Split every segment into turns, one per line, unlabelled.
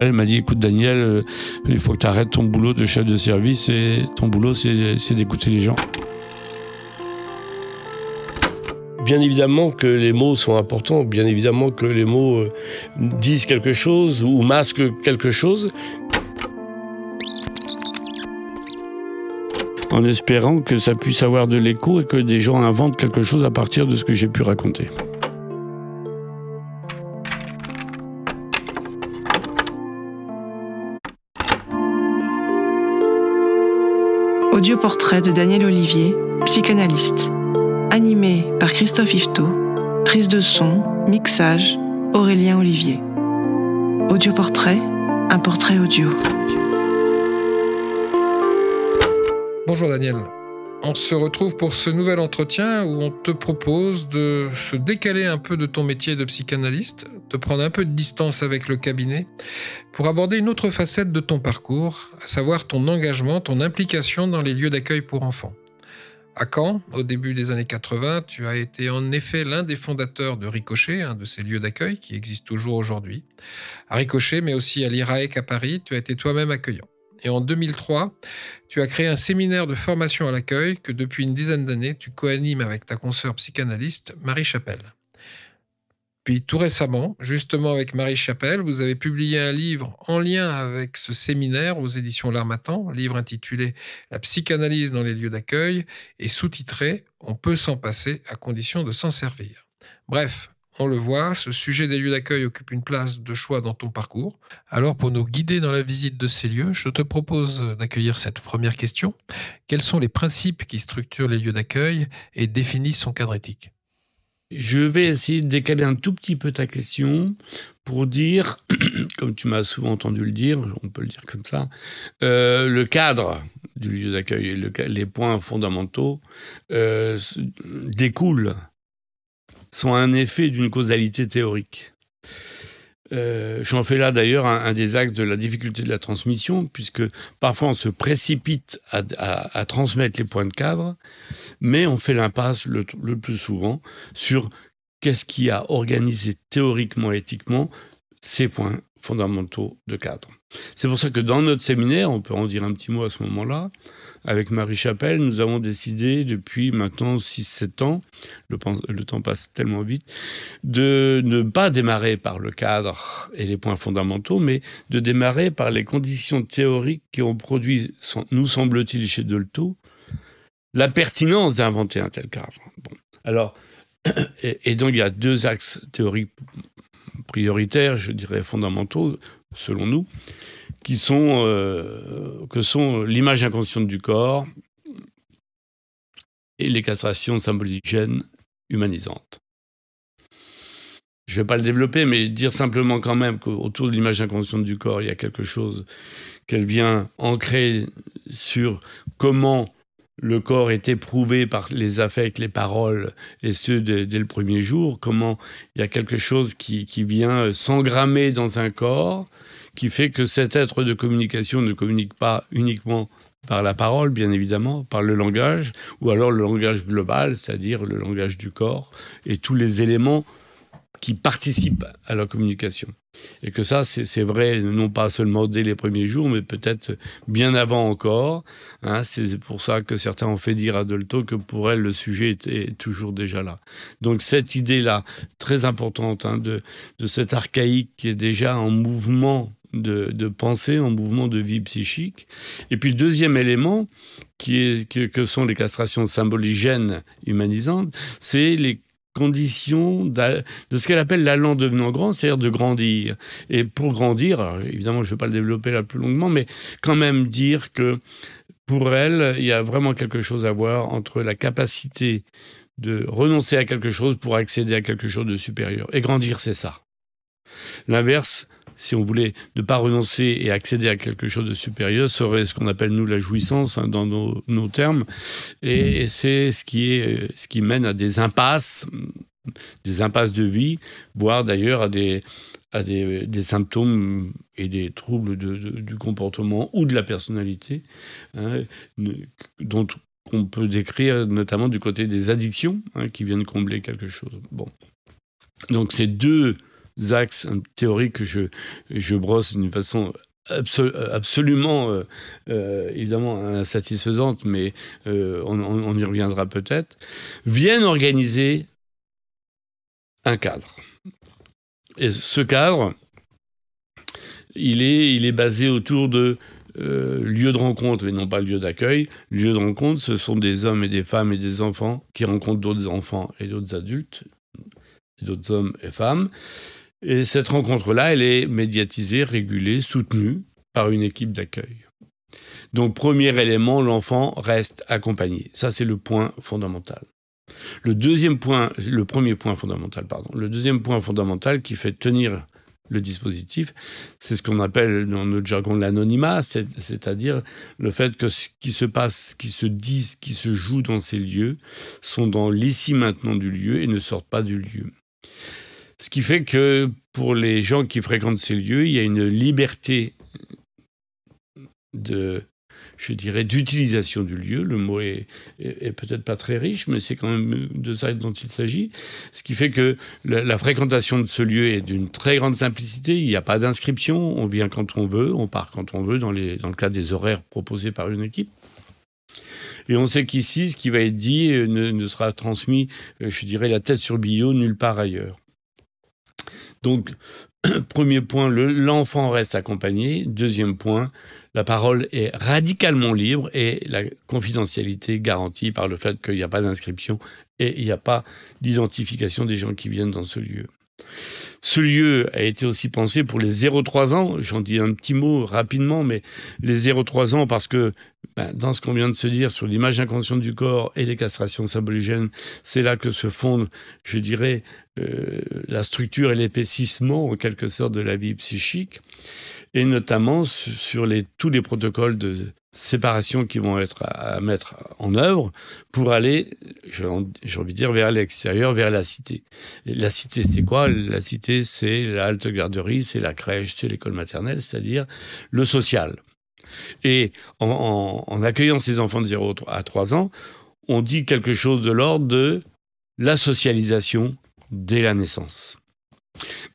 Elle m'a dit, écoute Daniel, il faut que tu arrêtes ton boulot de chef de service et ton boulot c'est d'écouter les gens. Bien évidemment que les mots sont importants, bien évidemment que les mots disent quelque chose ou masquent quelque chose. En espérant que ça puisse avoir de l'écho et que des gens inventent quelque chose à partir de ce que j'ai pu raconter.
Audioportrait de Daniel Olivier, psychanalyste. Animé par Christophe Yvetot. Prise de son, mixage, Aurélien Olivier. Audioportrait, un portrait audio.
Bonjour Daniel. On se retrouve pour ce nouvel entretien où on te propose de se décaler un peu de ton métier de psychanalyste, de prendre un peu de distance avec le cabinet, pour aborder une autre facette de ton parcours, à savoir ton engagement, ton implication dans les lieux d'accueil pour enfants. À Caen, au début des années 80, tu as été en effet l'un des fondateurs de Ricochet, un de ces lieux d'accueil qui existent toujours aujourd'hui. À Ricochet, mais aussi à l'IRAEC à Paris, tu as été toi-même accueillant. Et en 2003, tu as créé un séminaire de formation à l'accueil que depuis une dizaine d'années, tu co-animes avec ta consoeur psychanalyste Marie Chapelle. Puis tout récemment, justement avec Marie Chapelle, vous avez publié un livre en lien avec ce séminaire aux éditions L'Harmattan, livre intitulé « La psychanalyse dans les lieux d'accueil » et sous-titré « On peut s'en passer à condition de s'en servir ». Bref, on le voit, ce sujet des lieux d'accueil occupe une place de choix dans ton parcours. Alors pour nous guider dans la visite de ces lieux, je te propose d'accueillir cette première question. Quels sont les principes qui structurent les lieux d'accueil et définissent son cadre éthique ?
Je vais essayer de décaler un tout petit peu ta question pour dire, comme tu m'as souvent entendu le dire, on peut le dire comme ça, le cadre du lieu d'accueil, les points fondamentaux découlent, sont un effet d'une causalité théorique. J'en fais là d'ailleurs un des axes de la difficulté de la transmission, puisque parfois on se précipite à transmettre les points de cadre, mais on fait l'impasse le plus souvent sur qu'est-ce qui a organisé théoriquement, éthiquement, ces points fondamentaux de cadre. C'est pour ça que dans notre séminaire, on peut en dire un petit mot à ce moment-là, avec Marie Chapelle, nous avons décidé depuis maintenant 6-7 ans, le temps passe tellement vite, de ne pas démarrer par le cadre et les points fondamentaux, mais de démarrer par les conditions théoriques qui ont produit, nous semble-t-il chez Dolto, la pertinence d'inventer un tel cadre. Bon. Alors, et donc il y a deux axes théoriques prioritaires, je dirais fondamentaux, selon nous, que sont l'image inconsciente du corps et les castrations symboligènes humanisantes. Je ne vais pas le développer, mais dire simplement quand même qu'autour de l'image inconsciente du corps, il y a quelque chose qu'elle vient ancrer sur comment le corps est éprouvé par les affects, les paroles, et ce, dès le premier jour. Comment il y a quelque chose qui vient s'engrammer dans un corps, qui fait que cet être de communication ne communique pas uniquement par la parole, bien évidemment, par le langage, ou alors le langage global, c'est-à-dire le langage du corps, et tous les éléments qui participent à la communication. Et que ça, c'est vrai, non pas seulement dès les premiers jours, mais peut-être bien avant encore. Hein, c'est pour ça que certains ont fait dire à Dolto que pour elle, le sujet était toujours déjà là. Donc cette idée-là, très importante, hein, de cet archaïque qui est déjà en mouvement de pensée, en mouvement de vie psychique. Et puis le deuxième élément, que sont les castrations symboligènes humanisantes, c'est les conditions de ce qu'elle appelle l'allant devenant grand, c'est-à-dire de grandir. Et pour grandir, alors évidemment, je ne vais pas le développer là plus longuement, mais quand même dire que pour elle, il y a vraiment quelque chose à voir entre la capacité de renoncer à quelque chose pour accéder à quelque chose de supérieur. Et grandir, c'est ça. L'inverse, si on voulait ne pas renoncer et accéder à quelque chose de supérieur, serait ce qu'on appelle, nous, la jouissance, hein, dans nos termes. Et c'est ce qui mène à des impasses de vie, voire d'ailleurs à des symptômes et des troubles du comportement ou de la personnalité, hein, dont on peut décrire notamment du côté des addictions, hein, qui viennent combler quelque chose. Bon. Donc ces deux axes théoriques que je brosse d'une façon absolument, évidemment, insatisfaisante, mais on y reviendra peut-être, viennent organiser un cadre. Et ce cadre, il est basé autour de lieux de rencontre et non pas lieux d'accueil. Lieux de rencontre, ce sont des hommes et des femmes et des enfants qui rencontrent d'autres enfants et d'autres adultes, d'autres hommes et femmes. Et cette rencontre-là, elle est médiatisée, régulée, soutenue par une équipe d'accueil. Donc, premier élément, l'enfant reste accompagné. Ça, c'est le point fondamental. Le deuxième point fondamental qui fait tenir le dispositif, c'est ce qu'on appelle dans notre jargon l'anonymat, c'est-à-dire le fait que ce qui se passe, ce qui se dit, ce qui se joue dans ces lieux sont dans l'ici maintenant du lieu et ne sortent pas du lieu. Ce qui fait que pour les gens qui fréquentent ces lieux, il y a une liberté d'utilisation du lieu. Le mot est peut-être pas très riche, mais c'est quand même de ça dont il s'agit. Ce qui fait que la fréquentation de ce lieu est d'une très grande simplicité. Il n'y a pas d'inscription. On vient quand on veut, on part quand on veut, dans le cadre des horaires proposés par une équipe. Et on sait qu'ici, ce qui va être dit ne sera transmis, la tête sur billot, nulle part ailleurs. Donc, premier point, l'enfant reste accompagné. Deuxième point, la parole est radicalement libre et la confidentialité garantie par le fait qu'il n'y a pas d'inscription et il n'y a pas d'identification des gens qui viennent dans ce lieu. Ce lieu a été aussi pensé pour les 0-3 ans. J'en dis un petit mot rapidement, mais les 0-3 ans, parce que dans ce qu'on vient de se dire sur l'image inconsciente du corps et les castrations symboligènes, c'est là que se fondent, la structure et l'épaississement, en quelque sorte, de la vie psychique, et notamment sur tous les protocoles de séparation qui vont être à mettre en œuvre pour aller, j'ai envie de dire, vers l'extérieur, vers la cité. Et la cité, c'est quoi ? La cité, c'est la halte garderie, c'est la crèche, c'est l'école maternelle, c'est-à-dire le social. Et en accueillant ces enfants de 0 à 3 ans, on dit quelque chose de l'ordre de la socialisation dès la naissance.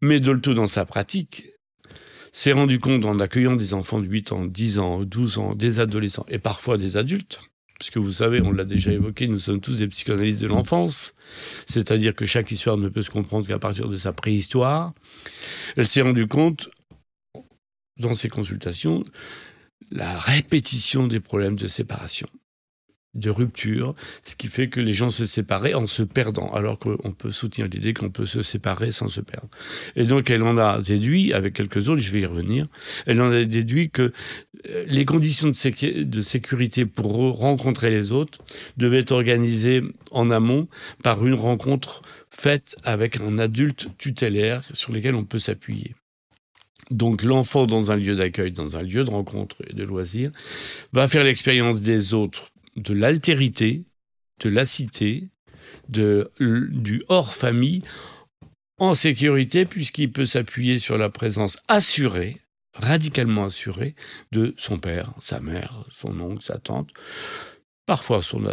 Mais Dolto, dans sa pratique, s'est rendu compte en accueillant des enfants de 8 ans, 10 ans, 12 ans, des adolescents et parfois des adultes, puisque vous savez, on l'a déjà évoqué, nous sommes tous des psychanalystes de l'enfance, c'est-à-dire que chaque histoire ne peut se comprendre qu'à partir de sa préhistoire. Elle s'est rendue compte, dans ses consultations, la répétition des problèmes de séparation, de rupture, ce qui fait que les gens se séparaient en se perdant, alors qu'on peut soutenir l'idée qu'on peut se séparer sans se perdre. Et donc, elle en a déduit, avec quelques autres, je vais y revenir, elle en a déduit que les conditions de sécurité pour rencontrer les autres devaient être organisées en amont par une rencontre faite avec un adulte tutélaire sur lequel on peut s'appuyer. Donc l'enfant dans un lieu d'accueil, dans un lieu de rencontre et de loisirs, va faire l'expérience des autres, de l'altérité, de la cité, du hors-famille, en sécurité, puisqu'il peut s'appuyer sur la présence assurée, radicalement assurée, de son père, sa mère, son oncle, sa tante, parfois son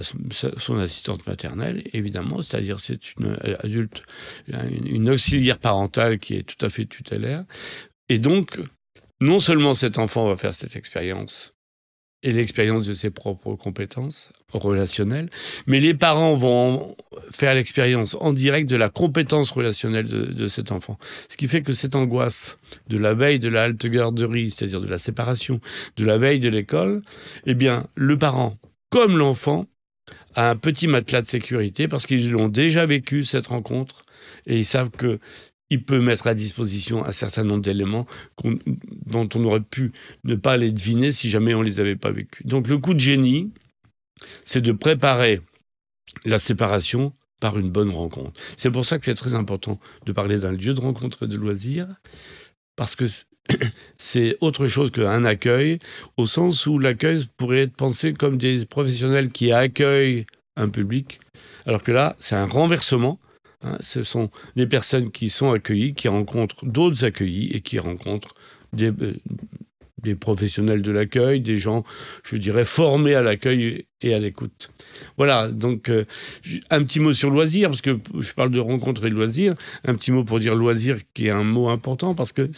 assistante maternelle, évidemment, c'est-à-dire c'est une adulte, une auxiliaire parentale qui est tout à fait tutélaire. Et donc, non seulement cet enfant va faire cette expérience, et l'expérience de ses propres compétences relationnelles, mais les parents vont faire l'expérience en direct de la compétence relationnelle de cet enfant. Ce qui fait que cette angoisse de la veille de la halte garderie, c'est-à-dire de la séparation, de la veille de l'école, eh bien, le parent, comme l'enfant, a un petit matelas de sécurité parce qu'ils ont déjà vécu cette rencontre et ils savent que il peut mettre à disposition un certain nombre d'éléments dont on aurait pu ne pas les deviner si jamais on ne les avait pas vécus. Donc le coup de génie, c'est de préparer la séparation par une bonne rencontre. C'est pour ça que c'est très important de parler d'un lieu de rencontre et de loisirs, parce que c'est autre chose qu'un accueil, au sens où l'accueil pourrait être pensé comme des professionnels qui accueillent un public, alors que là, c'est un renversement. Ce sont des personnes qui sont accueillies, qui rencontrent d'autres accueillis et qui rencontrent des professionnels de l'accueil, des gens, je dirais, formés à l'accueil et à l'écoute. Voilà, donc un petit mot sur loisir, parce que je parle de rencontres et de loisirs, un petit mot pour dire loisir, qui est un mot important, parce que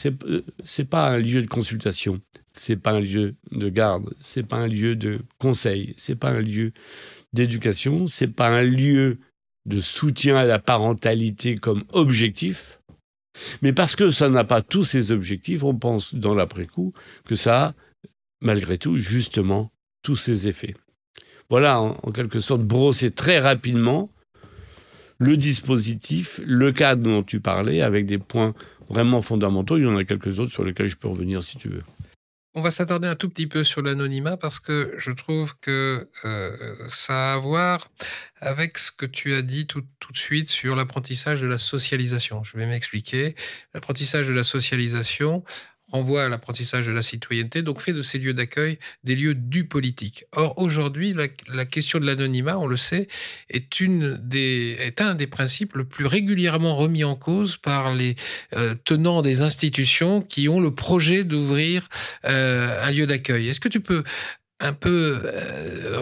c'est pas un lieu de consultation, c'est pas un lieu de garde, c'est pas un lieu de conseil, c'est pas un lieu d'éducation, c'est pas un lieu de soutien à la parentalité comme objectif, mais parce que ça n'a pas tous ces objectifs, on pense dans l'après-coup que ça a, malgré tout, justement, tous ces effets. Voilà, en quelque sorte, brosser très rapidement le dispositif, le cadre dont tu parlais, avec des points vraiment fondamentaux. Il y en a quelques autres sur lesquels je peux revenir si tu veux.
On va s'attarder un tout petit peu sur l'anonymat parce que je trouve que ça a à voir avec ce que tu as dit tout de suite sur l'apprentissage de la socialisation. Je vais m'expliquer. L'apprentissage de la socialisation renvoie à l'apprentissage de la citoyenneté, donc fait de ces lieux d'accueil des lieux du politique. Or, aujourd'hui, la question de l'anonymat, on le sait, est un des principes le plus régulièrement remis en cause par les tenants des institutions qui ont le projet d'ouvrir un lieu d'accueil. Est-ce que tu peux un peu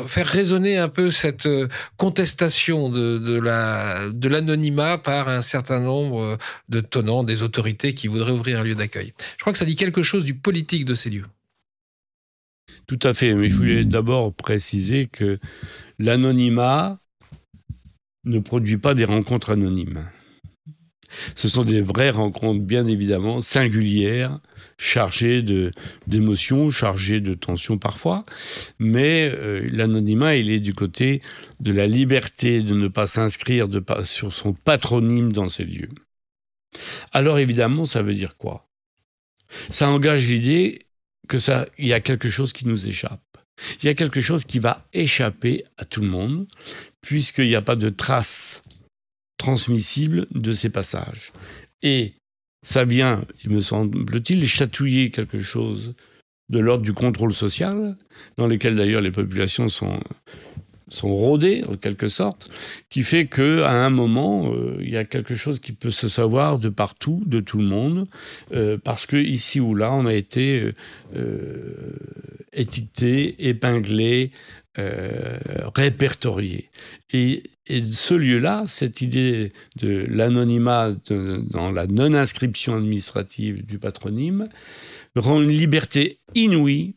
faire résonner un peu cette contestation de l'anonymat par un certain nombre de tenants des autorités qui voudraient ouvrir un lieu d'accueil. Je crois que ça dit quelque chose du politique de ces lieux.
Tout à fait, mais je voulais d'abord préciser que l'anonymat ne produit pas des rencontres anonymes. Ce sont des vraies rencontres, bien évidemment, singulières, chargées d'émotions, chargées de tensions parfois. Mais l'anonymat, il est du côté de la liberté de ne pas s'inscrire sur son patronyme dans ces lieux. Alors évidemment, ça veut dire quoi? Ça engage l'idée qu'il y a quelque chose qui nous échappe. Il y a quelque chose qui va échapper à tout le monde, puisqu'il n'y a pas de traces transmissible de ces passages. Et ça vient, il me semble-t-il, chatouiller quelque chose de l'ordre du contrôle social, dans lequel d'ailleurs les populations sont rodées, en quelque sorte, qui fait qu'à un moment, il y a quelque chose qui peut se savoir de partout, de tout le monde, parce que ici ou là, on a été étiqueté, épinglé, répertorié. Et ce lieu-là, cette idée de l'anonymat dans la non-inscription administrative du patronyme, rend une liberté inouïe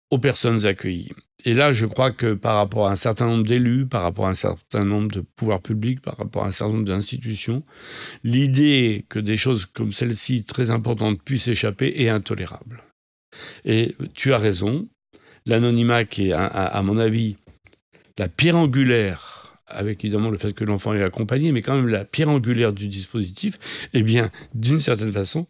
aux personnes accueillies. Et là, je crois que par rapport à un certain nombre d'élus, par rapport à un certain nombre de pouvoirs publics, par rapport à un certain nombre d'institutions, l'idée que des choses comme celle-ci, très importantes, puissent échapper est intolérable. Et tu as raison, l'anonymat qui est, à mon avis, la pierre angulaire, avec évidemment le fait que l'enfant est accompagné, mais quand même la pierre angulaire du dispositif, eh bien, d'une certaine façon,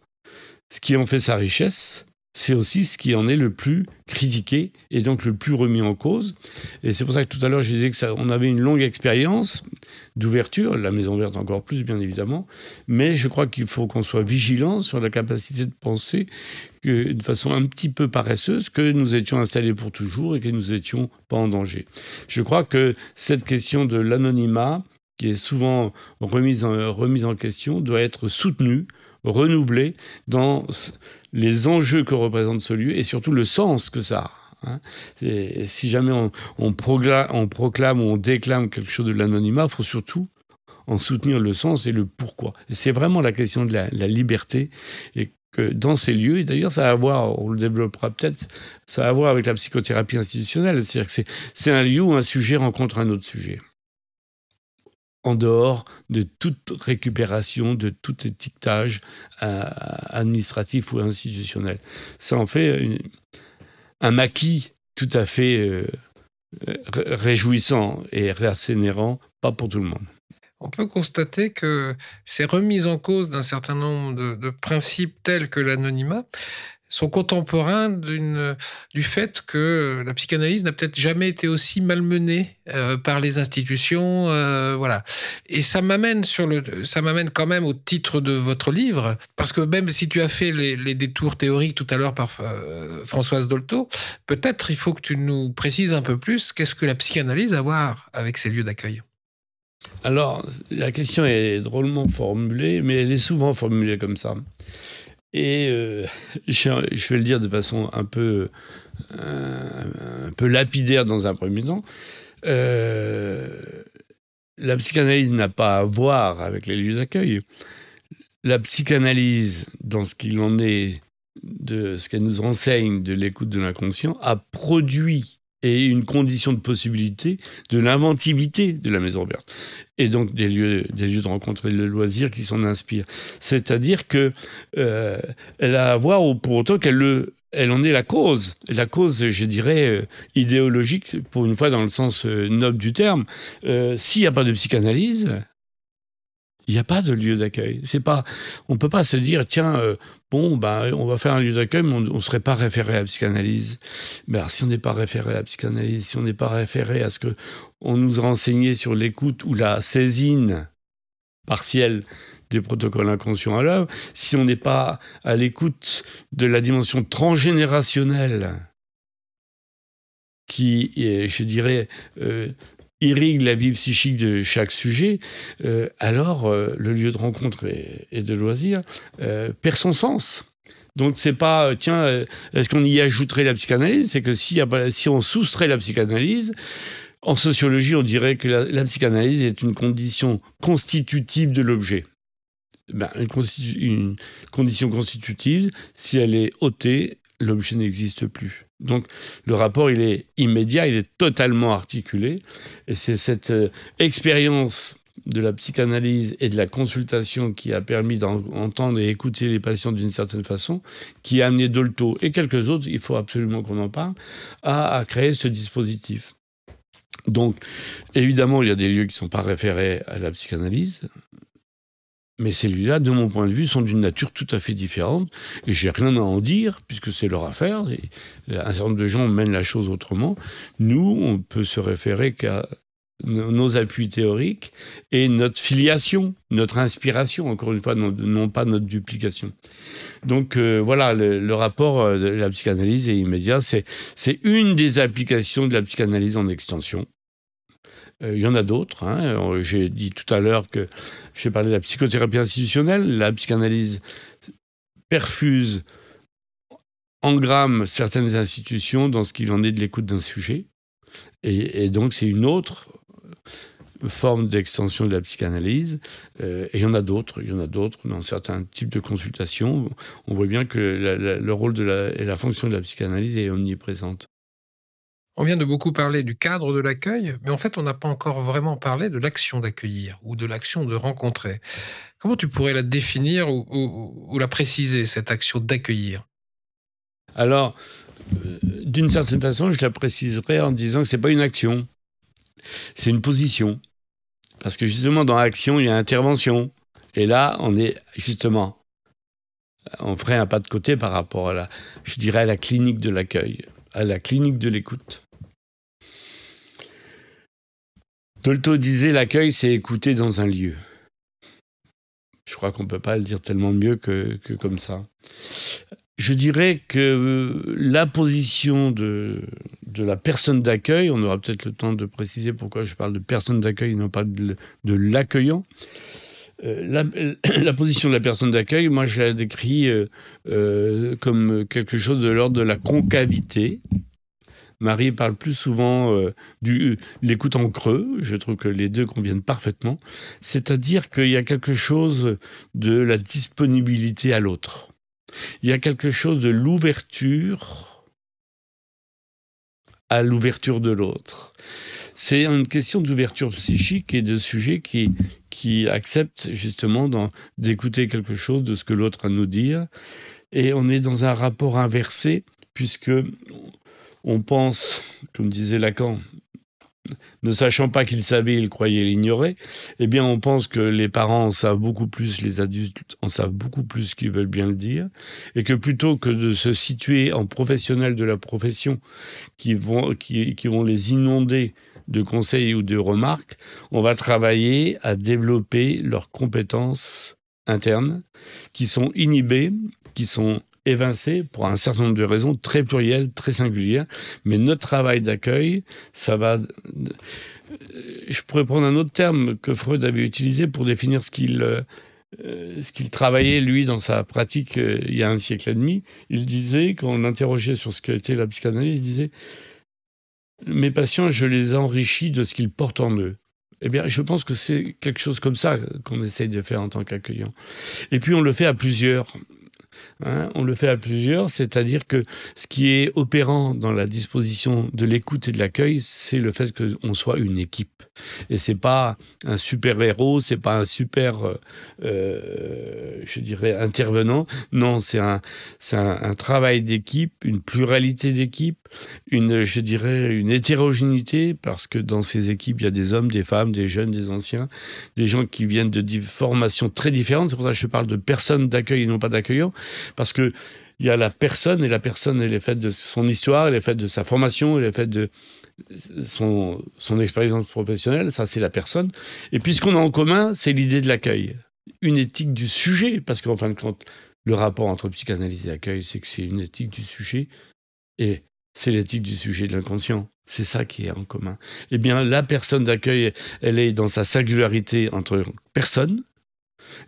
ce qui en fait sa richesse, c'est aussi ce qui en est le plus critiqué et donc le plus remis en cause. Et c'est pour ça que tout à l'heure, je disais qu'on avait une longue expérience d'ouverture, la Maison Verte encore plus, bien évidemment, mais je crois qu'il faut qu'on soit vigilant sur la capacité de penser que, de façon un petit peu paresseuse, que nous étions installés pour toujours et que nous n'étions pas en danger. Je crois que cette question de l'anonymat, qui est souvent remise en question, doit être soutenue, renouvelée dans les enjeux que représente ce lieu et surtout le sens que ça a. Si jamais on proclame ou on déclame quelque chose de l'anonymat, il faut surtout en soutenir le sens et le pourquoi. Et c'est vraiment la question de la liberté et que dans ces lieux, et d'ailleurs ça a à voir, on le développera peut-être, ça a à voir avec la psychothérapie institutionnelle, c'est-à-dire que c'est un lieu où un sujet rencontre un autre sujet. En dehors de toute récupération, de tout étiquetage administratif ou institutionnel. Ça en fait un maquis tout à fait réjouissant et réassénérant, pas pour tout le monde.
On peut constater que ces remises en cause d'un certain nombre de principes tels que l'anonymat sont contemporains du fait que la psychanalyse n'a peut-être jamais été aussi malmenée par les institutions, voilà. Et ça m'amène quand même au titre de votre livre, parce que même si tu as fait les détours théoriques tout à l'heure par Françoise Dolto, peut-être il faut que tu nous précises un peu plus qu'est-ce que la psychanalyse a à voir avec ces lieux d'accueil.
Alors, la question est drôlement formulée, mais elle est souvent formulée comme ça. Et je vais le dire de façon un peu lapidaire dans un premier temps. La psychanalyse n'a pas à voir avec les lieux d'accueil. La psychanalyse, dans ce qu'il en est de ce qu'elle nous renseigne de l'écoute de l'inconscient, a produit et une condition de possibilité de l'inventivité de la maison verte. Et donc des lieux de rencontre et de loisirs qui s'en inspirent. C'est-à-dire qu'elle a à voir pour autant elle en est la cause. La cause, je dirais, idéologique, pour une fois dans le sens noble du terme. S'il n'y a pas de psychanalyse, il n'y a pas de lieu d'accueil. On ne peut pas se dire, tiens, on va faire un lieu d'accueil, mais on ne serait pas référé à la psychanalyse. Ben, si on n'est pas référé à la psychanalyse, si on n'est pas référé à ce qu'on nous a enseigné sur l'écoute ou la saisine partielle des protocoles inconscients à l'œuvre, si on n'est pas à l'écoute de la dimension transgénérationnelle qui, je dirais, irrigue la vie psychique de chaque sujet, alors le lieu de rencontre et de loisir perd son sens. Donc c'est pas, tiens, est-ce qu'on y ajouterait la psychanalyse? C'est que si on soustrait la psychanalyse, en sociologie, on dirait que la psychanalyse est une condition constitutive de l'objet. Une condition constitutive, si elle est ôtée, l'objet n'existe plus. Donc le rapport, il est immédiat, il est totalement articulé. Et c'est cette expérience de la psychanalyse et de la consultation qui a permis d'entendre et écouter les patients d'une certaine façon, qui a amené Dolto et quelques autres, il faut absolument qu'on en parle, à créer ce dispositif. Donc évidemment, il y a des lieux qui ne sont pas référés à la psychanalyse, mais ces lieux-là, de mon point de vue, sont d'une nature tout à fait différente. Et j'ai rien à en dire, puisque c'est leur affaire. Et un certain nombre de gens mènent la chose autrement. Nous, on peut se référer qu'à nos appuis théoriques et notre filiation, notre inspiration, encore une fois, non pas notre duplication. Donc voilà, le rapport de la psychanalyse est immédiat. C'est une des applications de la psychanalyse en extension. Il y en a d'autres. J'ai dit tout à l'heure que j'ai parlé de la psychothérapie institutionnelle. La psychanalyse perfuse, engramme certaines institutions dans ce qu'il en est de l'écoute d'un sujet. Et donc, c'est une autre forme d'extension de la psychanalyse. Et il y en a d'autres. Il y en a d'autres dans certains types de consultations. On voit bien que le rôle et la fonction de la psychanalyse est omniprésente.
On vient de beaucoup parler du cadre de l'accueil, mais en fait, on n'a pas encore vraiment parlé de l'action d'accueillir ou de l'action de rencontrer. Comment tu pourrais la définir ou la préciser, cette action d'accueillir?
Alors, d'une certaine façon, je la préciserai en disant que ce n'est pas une action, c'est une position. Parce que justement, dans l'action, il y a intervention. Et là, on ferait un pas de côté par rapport à la clinique de l'accueil, à la clinique de l'écoute. Dolto disait l'accueil, c'est écouter dans un lieu. Je crois qu'on ne peut pas le dire tellement mieux que comme ça. Je dirais que la position de la personne d'accueil, on aura peut-être le temps de préciser pourquoi je parle de personne d'accueil et non pas de l'accueillant. La position de la personne d'accueil, moi je la décris comme quelque chose de l'ordre de la concavité. Marie parle plus souvent de l'écoute en creux. Je trouve que les deux conviennent parfaitement. C'est-à-dire qu'il y a quelque chose de la disponibilité à l'autre. Il y a quelque chose de l'ouverture à l'ouverture de l'autre. C'est une question d'ouverture psychique et de sujet qui accepte justement d'écouter quelque chose de ce que l'autre a à nous dire. Et on est dans un rapport inversé, puisque on pense, comme disait Lacan, ne sachant pas qu'il savait, il croyait l'ignorer, eh bien on pense que les parents en savent beaucoup plus, les adultes en savent beaucoup plus qu'ils veulent bien le dire, et que plutôt que de se situer en professionnels de la profession qui vont les inonder de conseils ou de remarques, on va travailler à développer leurs compétences internes qui sont inhibées, qui sont évincées pour un certain nombre de raisons très plurielles, très singulières. Mais notre travail d'accueil, ça va... Je pourrais prendre un autre terme que Freud avait utilisé pour définir ce qu'il ce qu'il travaillait, lui, dans sa pratique il y a un siècle et demi. Il disait, quand on l'interrogeait sur ce qu'était la psychanalyse, il disait « Mes patients, je les enrichis de ce qu'ils portent en eux ». Eh bien, je pense que c'est quelque chose comme ça qu'on essaye de faire en tant qu'accueillant. Et puis, on le fait à plusieurs. On le fait à plusieurs, c'est-à-dire que ce qui est opérant dans la disposition de l'écoute et de l'accueil, c'est le fait qu'on soit une équipe. Et c'est pas un super-héros, c'est pas un super, je dirais, intervenant. Non, c'est un travail d'équipe, une pluralité d'équipe, je dirais, une hétérogénéité, parce que dans ces équipes, il y a des hommes, des femmes, des jeunes, des anciens, des gens qui viennent de formations très différentes. C'est pour ça que je parle de personnes d'accueil et non pas d'accueillants. Parce qu'il y a la personne, et la personne, elle est faite de son histoire, elle est faite de sa formation, elle est faite de son expérience professionnelle, ça c'est la personne. Et puis ce qu'on a en commun, c'est l'idée de l'accueil. Une éthique du sujet, parce qu'en fin de compte, le rapport entre psychanalyse et accueil, c'est que c'est une éthique du sujet, et c'est l'éthique du sujet de l'inconscient. C'est ça qui est en commun. Eh bien, la personne d'accueil, elle est dans sa singularité entre personnes,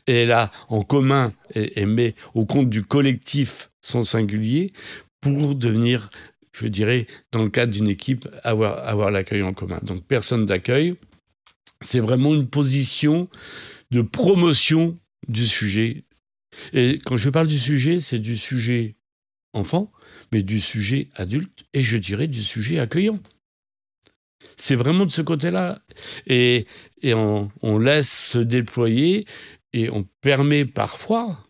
et elle a en commun et met au compte du collectif son singulier pour devenir, je dirais, dans le cadre d'une équipe, avoir l'accueil en commun. Donc, personne d'accueil, c'est vraiment une position de promotion du sujet. Et quand je parle du sujet, c'est du sujet enfant, mais du sujet adulte, et je dirais du sujet accueillant. C'est vraiment de ce côté-là. Et on laisse se déployer. Et on permet parfois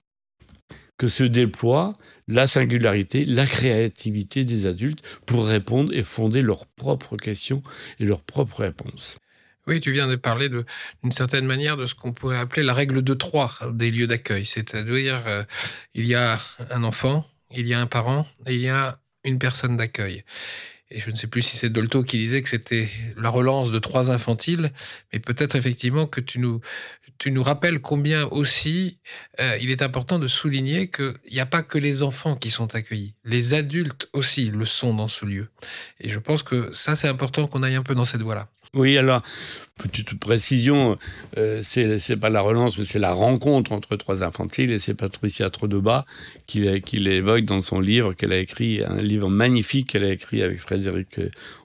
que se déploie la singularité, la créativité des adultes pour répondre et fonder leurs propres questions et leurs propres réponses.
Oui, tu viens de parler d'une certaine manière de ce qu'on pourrait appeler la règle de 3 des lieux d'accueil. C'est-à-dire, il y a un enfant, il y a un parent et il y a une personne d'accueil. Et je ne sais plus si c'est Dolto qui disait que c'était la relance de 3 infantiles, mais peut-être effectivement que tu nous rappelles combien aussi il est important de souligner qu'il n'y a pas que les enfants qui sont accueillis. Les adultes aussi le sont dans ce lieu. Et je pense que ça, c'est important qu'on aille un peu dans cette voie-là.
Oui, alors, petite précision, c'est pas la relance, mais c'est la rencontre entre 3 infantiles, et c'est Patricia Trodebat qui l'évoque dans son livre, qu'elle a écrit, un livre magnifique qu'elle a écrit avec Frédéric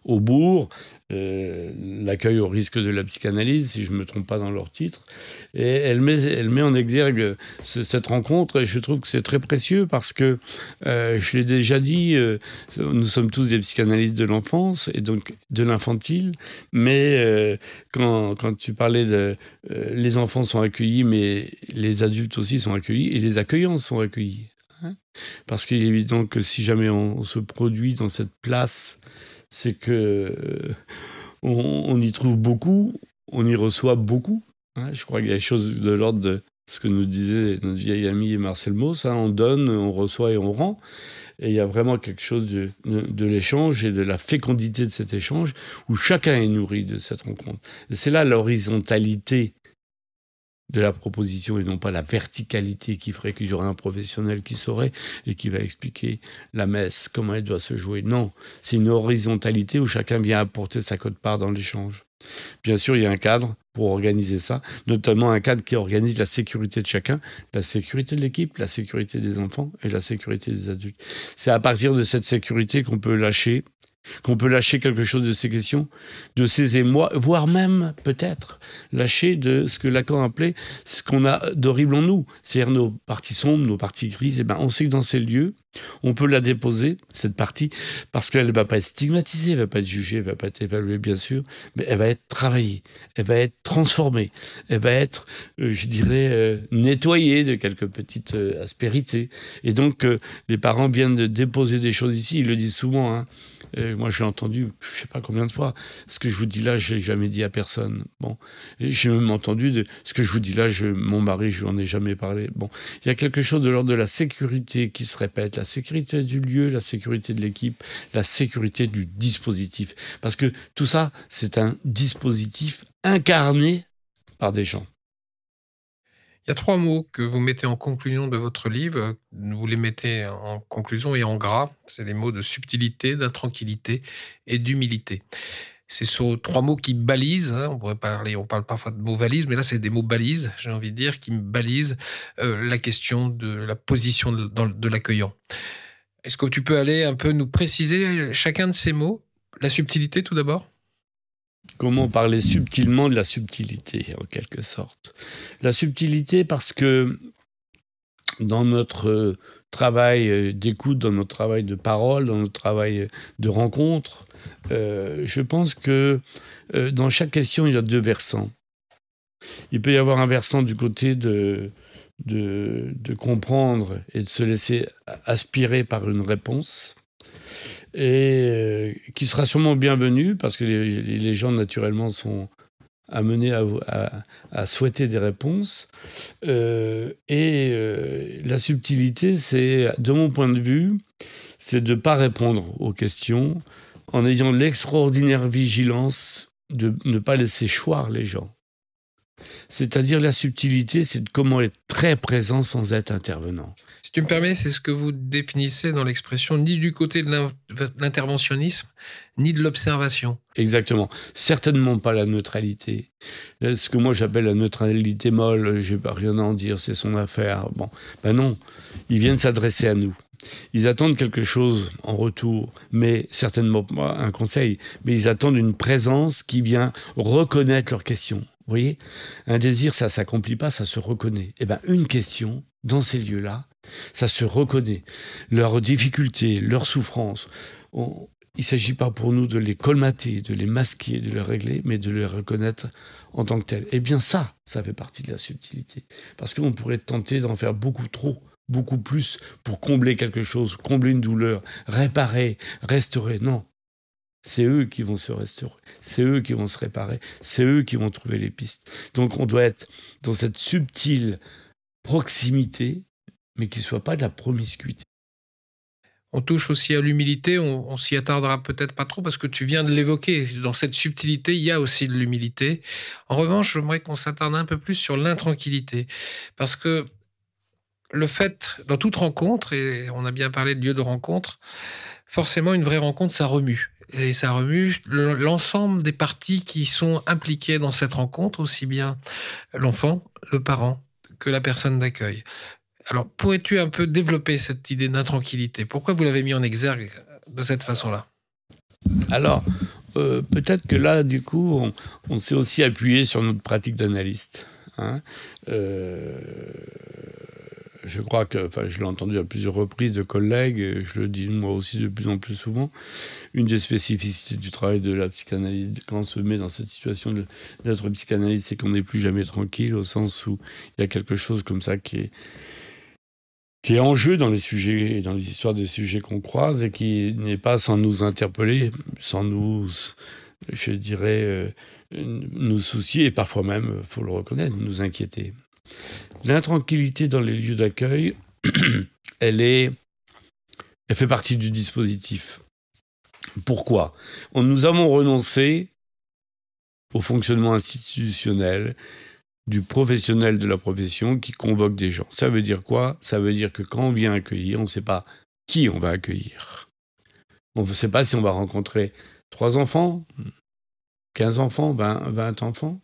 Aubourg, L'accueil au risque de la psychanalyse, si je ne me trompe pas dans leur titre. Et elle met en exergue cette rencontre, et je trouve que c'est très précieux parce que, je l'ai déjà dit, nous sommes tous des psychanalystes de l'enfance et donc de l'infantile, mais quand tu parlais de les enfants sont accueillis, mais les adultes aussi sont accueillis, et les accueillants sont accueillis. Parce qu'il est évident que si jamais on se produit dans cette place, c'est que on y trouve beaucoup, on y reçoit beaucoup. Je crois qu'il y a des choses de l'ordre de ce que nous disait notre vieil ami Marcel Mauss, on donne, on reçoit et on rend. Et il y a vraiment quelque chose de l'échange et de la fécondité de cet échange où chacun est nourri de cette rencontre. Et c'est là l'horizontalité de la proposition et non pas la verticalité qui ferait qu'il y aurait un professionnel qui saurait et qui va expliquer la messe, comment elle doit se jouer. Non, c'est une horizontalité où chacun vient apporter sa quote-part dans l'échange. Bien sûr, il y a un cadre pour organiser ça, notamment un cadre qui organise la sécurité de chacun, la sécurité de l'équipe, la sécurité des enfants et la sécurité des adultes. C'est à partir de cette sécurité qu'on peut lâcher quelque chose de ces questions, de ces émois, voire même peut-être lâcher de ce que Lacan appelait ce qu'on a d'horrible en nous, c'est-à-dire nos parties sombres, nos parties grises. On sait que dans ces lieux, on peut la déposer, cette partie, parce qu'elle ne va pas être stigmatisée, elle ne va pas être jugée, elle ne va pas être évaluée, bien sûr, mais elle va être travaillée, elle va être transformée, elle va être, je dirais, nettoyée de quelques petites aspérités. Et donc, les parents viennent de déposer des choses ici, ils le disent souvent, moi, j'ai entendu, je ne sais pas combien de fois, ce que je vous dis là, je n'ai jamais dit à personne. Bon, et j'ai même entendu ce que je vous dis là, mon mari, je lui en ai jamais parlé. Bon, il y a quelque chose de l'ordre de la sécurité qui se répète, la sécurité du lieu, la sécurité de l'équipe, la sécurité du dispositif. Parce que tout ça, c'est un dispositif incarné par des gens.
Il y a 3 mots que vous mettez en conclusion de votre livre. Vous les mettez en conclusion et en gras. C'est les mots de subtilité, d'intranquillité et d'humilité. C'est sur 3 mots qui balisent, hein, on parle parfois de mots valises, mais là c'est des mots balises, j'ai envie de dire, qui me balisent la question de la position de l'accueillant. Est-ce que tu peux aller un peu nous préciser chacun de ces mots? La subtilité tout d'abord?
Comment parler subtilement de la subtilité, en quelque sorte. La subtilité parce que dans notre travail d'écoute, dans notre travail de parole, dans notre travail de rencontre, je pense que dans chaque question, il y a 2 versants. Il peut y avoir un versant du côté de comprendre et de se laisser aspirer par une réponse, et qui sera sûrement bienvenu, parce que les gens, naturellement, sont amenés à souhaiter des réponses. La subtilité, c'est, de mon point de vue, c'est de ne pas répondre aux questions en ayant l'extraordinaire vigilance de ne pas laisser choir les gens. C'est-à-dire, la subtilité, c'est de comment être très présent sans être intervenant.
Si tu me permets, c'est ce que vous définissez dans l'expression ni du côté de l'interventionnisme, ni de l'observation.
Exactement. Certainement pas la neutralité. Ce que moi j'appelle la neutralité molle, j'ai pas rien à en dire, c'est son affaire. Bon, ben non, ils viennent s'adresser à nous. Ils attendent quelque chose en retour, mais certainement pas un conseil, mais ils attendent une présence qui vient reconnaître leurs questions. Vous voyez, un désir, ça s'accomplit pas, ça se reconnaît. Eh ben, une question, dans ces lieux-là, ça se reconnaît. Leurs difficultés, leurs souffrances. Il ne s'agit pas pour nous de les colmater, de les masquer, de les régler, mais de les reconnaître en tant que tels. Eh bien ça fait partie de la subtilité. Parce qu'on pourrait tenter d'en faire beaucoup trop, beaucoup plus pour combler quelque chose, combler une douleur, réparer, restaurer. Non. C'est eux qui vont se restaurer, c'est eux qui vont se réparer, c'est eux qui vont trouver les pistes. Donc on doit être dans cette subtile proximité, mais qui ne soit pas de la promiscuité.
On touche aussi à l'humilité, on s'y attardera peut-être pas trop parce que tu viens de l'évoquer. Dans cette subtilité, il y a aussi de l'humilité. En revanche, j'aimerais qu'on s'attarde un peu plus sur l'intranquillité. Parce que le fait, dans toute rencontre, et on a bien parlé de lieu de rencontre, forcément une vraie rencontre, ça remue. Et ça remue l'ensemble des parties qui sont impliquées dans cette rencontre, aussi bien l'enfant, le parent, que la personne d'accueil. Alors, pourrais-tu un peu développer cette idée d'intranquillité? Pourquoi vous l'avez mis en exergue de cette façon-là?
Alors, peut-être que là, du coup, on s'est aussi appuyé sur notre pratique d'analyste. Hein. Je crois que, je l'ai entendu à plusieurs reprises de collègues, je le dis moi aussi de plus en plus souvent, une des spécificités du travail de la psychanalyse, quand on se met dans cette situation d'être psychanalyste, c'est qu'on n'est plus jamais tranquille, au sens où il y a quelque chose comme ça qui est en jeu dans les sujets, dans les histoires des sujets qu'on croise, et qui n'est pas sans nous interpeller, sans nous, je dirais, nous soucier, et parfois même, il faut le reconnaître, nous inquiéter. L'intranquillité dans les lieux d'accueil, elle fait partie du dispositif. Pourquoi ? Nous avons renoncé au fonctionnement institutionnel du professionnel de la profession qui convoque des gens. Ça veut dire quoi ? Ça veut dire que quand on vient accueillir, on ne sait pas qui on va accueillir. On ne sait pas si on va rencontrer 3 enfants, 15 enfants, 20 enfants.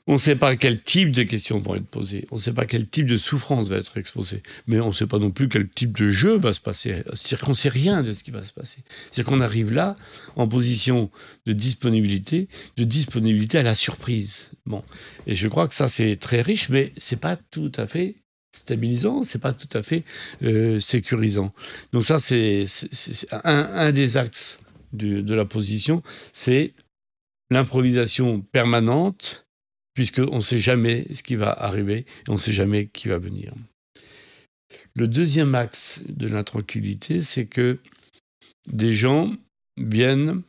On ne sait pas quel type de questions vont être posées. On ne sait pas quel type de souffrance va être exposée. Mais on ne sait pas non plus quel type de jeu va se passer. C'est-à-dire qu'on ne sait rien de ce qui va se passer. C'est-à-dire qu'on arrive là en position de disponibilité à la surprise. Bon. Et je crois que ça, c'est très riche, mais ce n'est pas tout à fait stabilisant, ce n'est pas tout à fait sécurisant. Donc ça, c'est un des axes de la position, c'est l'improvisation permanente, puisqu'on ne sait jamais ce qui va arriver et on ne sait jamais qui va venir. Le deuxième axe de l'intranquillité, c'est que des gens viennent,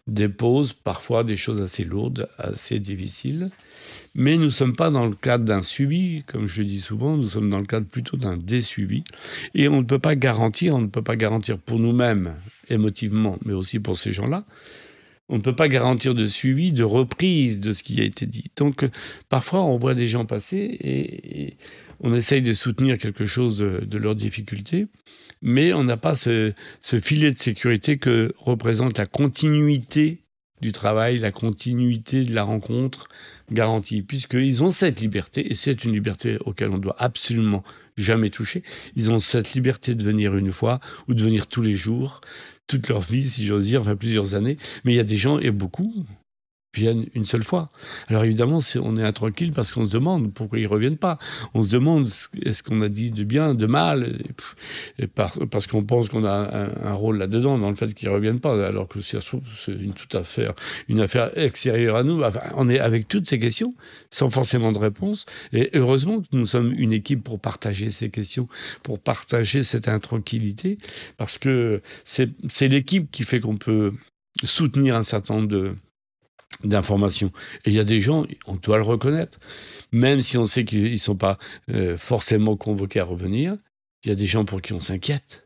déposent parfois des choses assez lourdes, assez difficiles, mais nous ne sommes pas dans le cadre d'un suivi, comme je le dis souvent, nous sommes dans le cadre plutôt d'un désuivi, et on ne peut pas garantir pour nous-mêmes, émotivement, mais aussi pour ces gens-là, on ne peut pas garantir de suivi, de reprise de ce qui a été dit. Donc, parfois, on voit des gens passer et on essaye de soutenir quelque chose de leurs difficultés, mais on n'a pas ce filet de sécurité que représente la continuité du travail, la continuité de la rencontre garantie, puisqu'ils ont cette liberté, et c'est une liberté auquel on doit absolument jamais toucher. Ils ont cette liberté de venir une fois ou de venir tous les jours, toute leur vie, si j'ose dire, enfin plusieurs années. Mais il y a des gens, et beaucoup, viennent une seule fois. Alors évidemment, on est intranquille parce qu'on se demande pourquoi ils ne reviennent pas. On se demande est-ce qu'on a dit de bien, de mal, parce qu'on pense qu'on a un rôle là-dedans, dans le fait qu'ils ne reviennent pas, alors que si ça se trouve, c'est une affaire extérieure à nous. Enfin, on est avec toutes ces questions, sans forcément de réponse. Et heureusement que nous sommes une équipe pour partager ces questions, pour partager cette intranquillité, parce que c'est l'équipe qui fait qu'on peut soutenir un certain nombre d'informations. Et il y a des gens, on doit le reconnaître, même si on sait qu'ils ne sont pas forcément convoqués à revenir, il y a des gens pour qui on s'inquiète.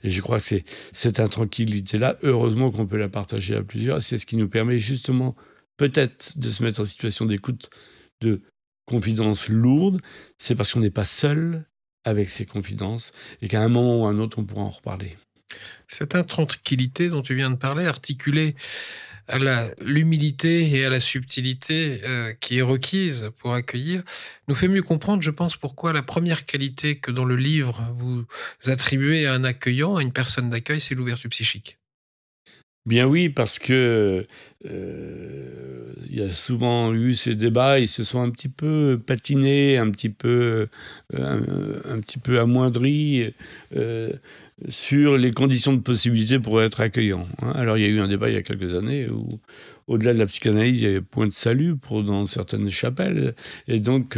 Et je crois que c'est cette intranquillité-là, heureusement qu'on peut la partager à plusieurs, c'est ce qui nous permet justement peut-être de se mettre en situation d'écoute, de confidences lourdes, c'est parce qu'on n'est pas seul avec ces confidences et qu'à un moment ou à un autre, on pourra en reparler.
Cette intranquillité dont tu viens de parler, articulée à l'humilité et à la subtilité qui est requise pour accueillir, nous fait mieux comprendre, je pense, pourquoi la première qualité que dans le livre vous attribuez à un accueillant, à une personne d'accueil, c'est l'ouverture psychique.
Bien oui, parce que il y a souvent eu ces débats, ils se sont un petit peu patinés, un petit peu amoindris sur les conditions de possibilité pour être accueillant. Alors il y a eu un débat il y a quelques années où, au-delà de la psychanalyse, il y avait point de salut dans certaines chapelles, et donc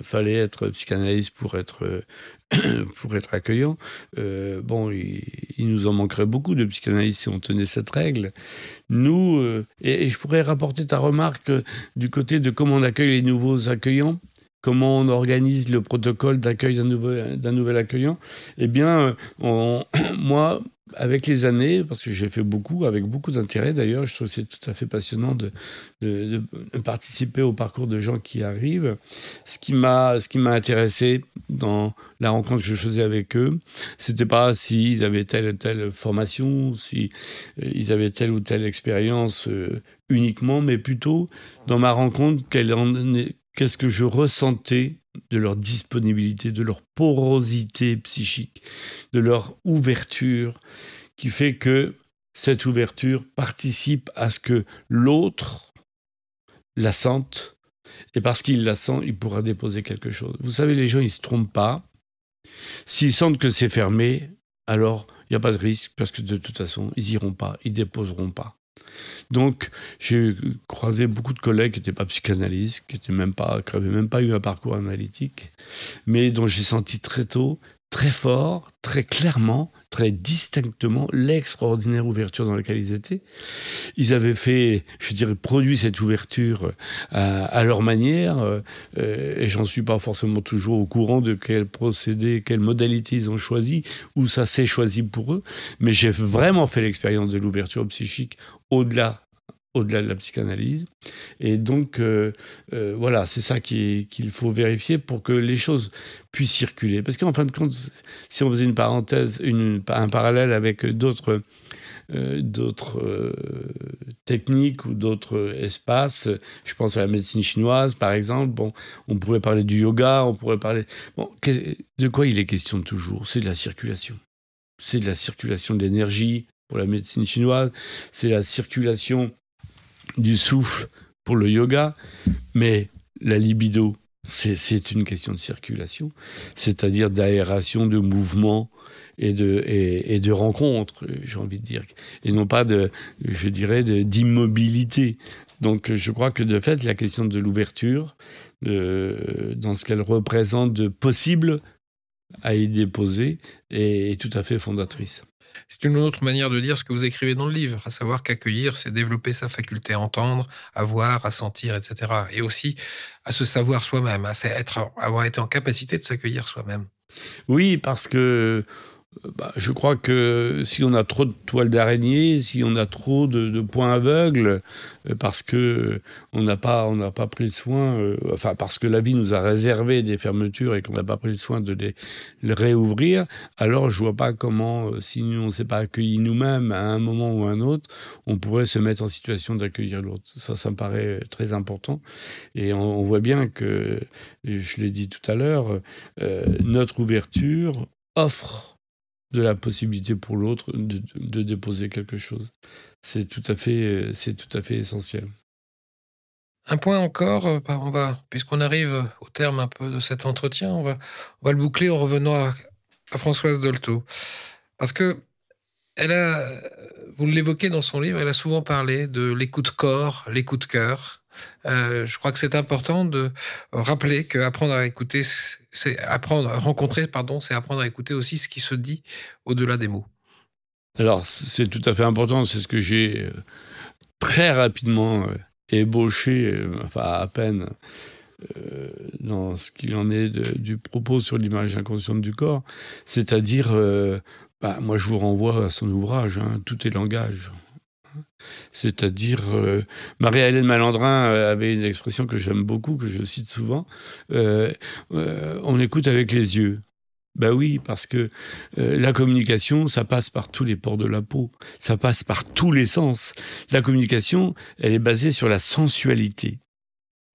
fallait être psychanalyste pour être accueillant. Il nous en manquerait beaucoup de psychanalystes si on tenait cette règle. Nous, et je pourrais rapporter ta remarque du côté de comment on accueille les nouveaux accueillants, comment on organise le protocole d'accueil d'un nouvel accueillant. Eh bien, moi, avec les années, parce que j'ai fait beaucoup, avec beaucoup d'intérêt d'ailleurs, je trouve que c'est tout à fait passionnant de participer au parcours de gens qui arrivent. Ce qui m'a intéressé dans la rencontre que je faisais avec eux, c'était pas s'ils avaient telle ou telle formation, si ils avaient telle ou telle expérience uniquement, mais plutôt dans ma rencontre, qu'est-ce que je ressentais de leur disponibilité, de leur porosité psychique, de leur ouverture, qui fait que cette ouverture participe à ce que l'autre la sente, et parce qu'il la sent, il pourra déposer quelque chose. Vous savez, les gens, ils ne se trompent pas. S'ils sentent que c'est fermé, alors il n'y a pas de risque, parce que de toute façon, ils n'iront pas, ils ne déposeront pas. Donc, j'ai croisé beaucoup de collègues qui n'étaient pas psychanalystes, qui n'avaient même pas eu un parcours analytique, mais dont j'ai senti très tôt, très fort, très clairement, très distinctement l'extraordinaire ouverture dans laquelle ils étaient. Ils avaient produit cette ouverture à leur manière, et j'en suis pas forcément toujours au courant de quel procédé, quelle modalité ils ont choisi, ou ça s'est choisi pour eux, mais j'ai vraiment fait l'expérience de l'ouverture psychique au-delà de la psychanalyse. Et donc, voilà, c'est ça qu'il faut vérifier pour que les choses puissent circuler. Parce qu'en fin de compte, si on faisait une parenthèse, un parallèle avec d'autres techniques ou d'autres espaces, je pense à la médecine chinoise, par exemple, on pourrait parler du yoga, on pourrait parler... de quoi il est question toujours ? C'est de la circulation. C'est de la circulation de l'énergie pour la médecine chinoise, c'est la circulation du souffle pour le yoga, mais la libido, c'est une question de circulation, c'est-à-dire d'aération, de mouvement et de rencontre, j'ai envie de dire, et non pas d'immobilité. Donc je crois que de fait, la question de l'ouverture, dans ce qu'elle représente de possible à y déposer, est tout à fait fondatrice.
C'est une autre manière de dire ce que vous écrivez dans le livre, à savoir qu'accueillir, c'est développer sa faculté à entendre, à voir, à sentir, etc. Et aussi à se savoir soi-même, avoir été en capacité de s'accueillir soi-même.
Oui, parce que Je crois que si on a trop de toiles d'araignée, si on a trop de points aveugles, parce que on n'a pas pris le soin, parce que la vie nous a réservé des fermetures et qu'on n'a pas pris le soin de les réouvrir, alors je vois pas comment, si nous on s'est pas accueilli nous-mêmes à un moment ou à un autre, on pourrait se mettre en situation d'accueillir l'autre. Ça me paraît très important. Et on voit bien que, je l'ai dit tout à l'heure, notre ouverture offre de la possibilité pour l'autre de déposer quelque chose. C'est tout à fait essentiel.
Un point encore, puisqu'on arrive au terme un peu de cet entretien, on va le boucler en revenant à Françoise Dolto. Parce que vous l'évoquez dans son livre, elle a souvent parlé de l'écoute corps, l'écoute cœur. Je crois que c'est important de rappeler qu'apprendre à écouter, c'est apprendre à rencontrer, c'est apprendre à écouter aussi ce qui se dit au-delà des mots.
Alors, c'est tout à fait important. C'est ce que j'ai très rapidement ébauché, à peine, dans ce qu'il en est du propos sur l'image inconsciente du corps. C'est-à-dire, moi, je vous renvoie à son ouvrage, Tout est langage. C'est-à-dire, Marie-Hélène Malandrin avait une expression que j'aime beaucoup, que je cite souvent, on écoute avec les yeux. Ben oui, parce que la communication, ça passe par tous les pores de la peau, ça passe par tous les sens. La communication, elle est basée sur la sensualité.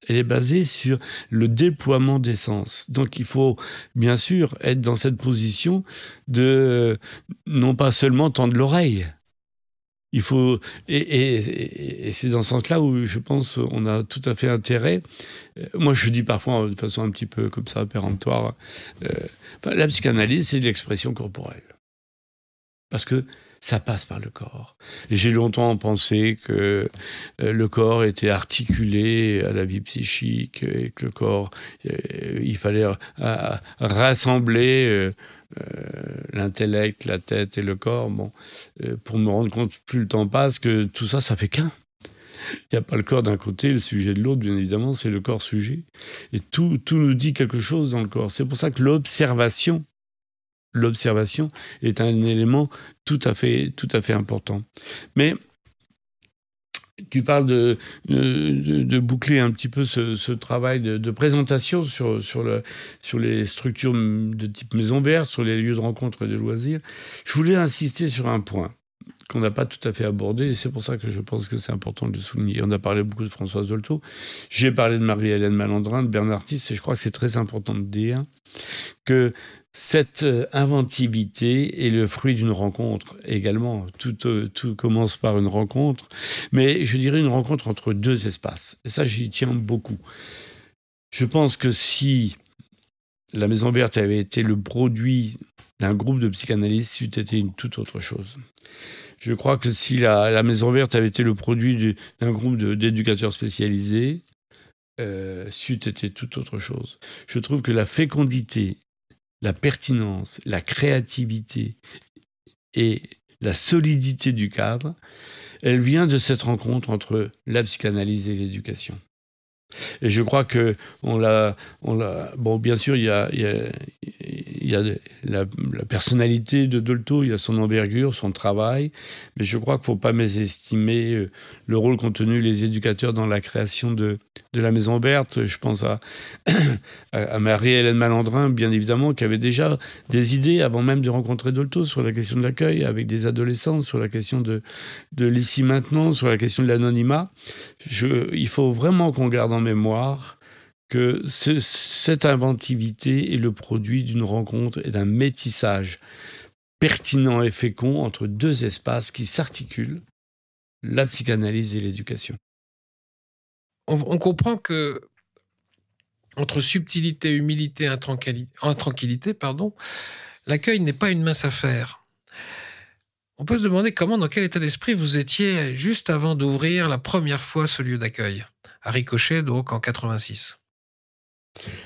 Elle est basée sur le déploiement des sens. Donc il faut bien sûr être dans cette position de non pas seulement tendre l'oreille. Il faut, et c'est dans ce sens-là où je pense on a tout à fait intérêt. Moi, je dis parfois de façon un petit peu comme ça, péremptoire, la psychanalyse, c'est de l'expression corporelle. Parce que ça passe par le corps. Et j'ai longtemps pensé que le corps était articulé à la vie psychique et que le corps, il fallait rassembler l'intellect, la tête et le corps. Pour me rendre compte, plus le temps passe, que tout ça, ça fait qu'un. Il n'y a pas le corps d'un côté, le sujet de l'autre, bien évidemment, c'est le corps-sujet. Et tout nous dit quelque chose dans le corps. C'est pour ça que l'observation est un élément tout à fait important. Mais tu parles de boucler un petit peu ce travail de présentation sur les structures de type maison verte, sur les lieux de rencontre et de loisirs. Je voulais insister sur un point qu'on n'a pas tout à fait abordé, et c'est pour ça que je pense que c'est important de le souligner. On a parlé beaucoup de Françoise Dolto, j'ai parlé de Marie-Hélène Malandrin, de Bernard Tisse, et je crois que c'est très important de dire que cette inventivité est le fruit d'une rencontre également. Tout commence par une rencontre, mais je dirais une rencontre entre deux espaces. Et ça, j'y tiens beaucoup. Je pense que si la Maison Verte avait été le produit d'un groupe de psychanalystes, c'eût été une toute autre chose. Je crois que si la Maison Verte avait été le produit d'un groupe d'éducateurs spécialisés, c'eût été toute autre chose. Je trouve que la fécondité, la pertinence, la créativité et la solidité du cadre, elle vient de cette rencontre entre la psychanalyse et l'éducation. Et je crois que bien sûr, il y a la personnalité de Dolto, il y a son envergure, son travail, mais je crois qu'il ne faut pas mésestimer le rôle qu'ont tenu les éducateurs dans la création de la Maison Verte. Je pense à Marie-Hélène Malandrin, bien évidemment, qui avait déjà des idées avant même de rencontrer Dolto sur la question de l'accueil, avec des adolescents, sur la question de l'ici maintenant, sur la question de l'anonymat. Il faut vraiment qu'on garde en mémoire que cette inventivité est le produit d'une rencontre et d'un métissage pertinent et fécond entre deux espaces qui s'articulent, la psychanalyse et l'éducation.
On comprend que entre subtilité, humilité, intranquillité, l'accueil n'est pas une mince affaire. On peut se demander dans quel état d'esprit vous étiez juste avant d'ouvrir la première fois ce lieu d'accueil, à Ricochet, donc en 86.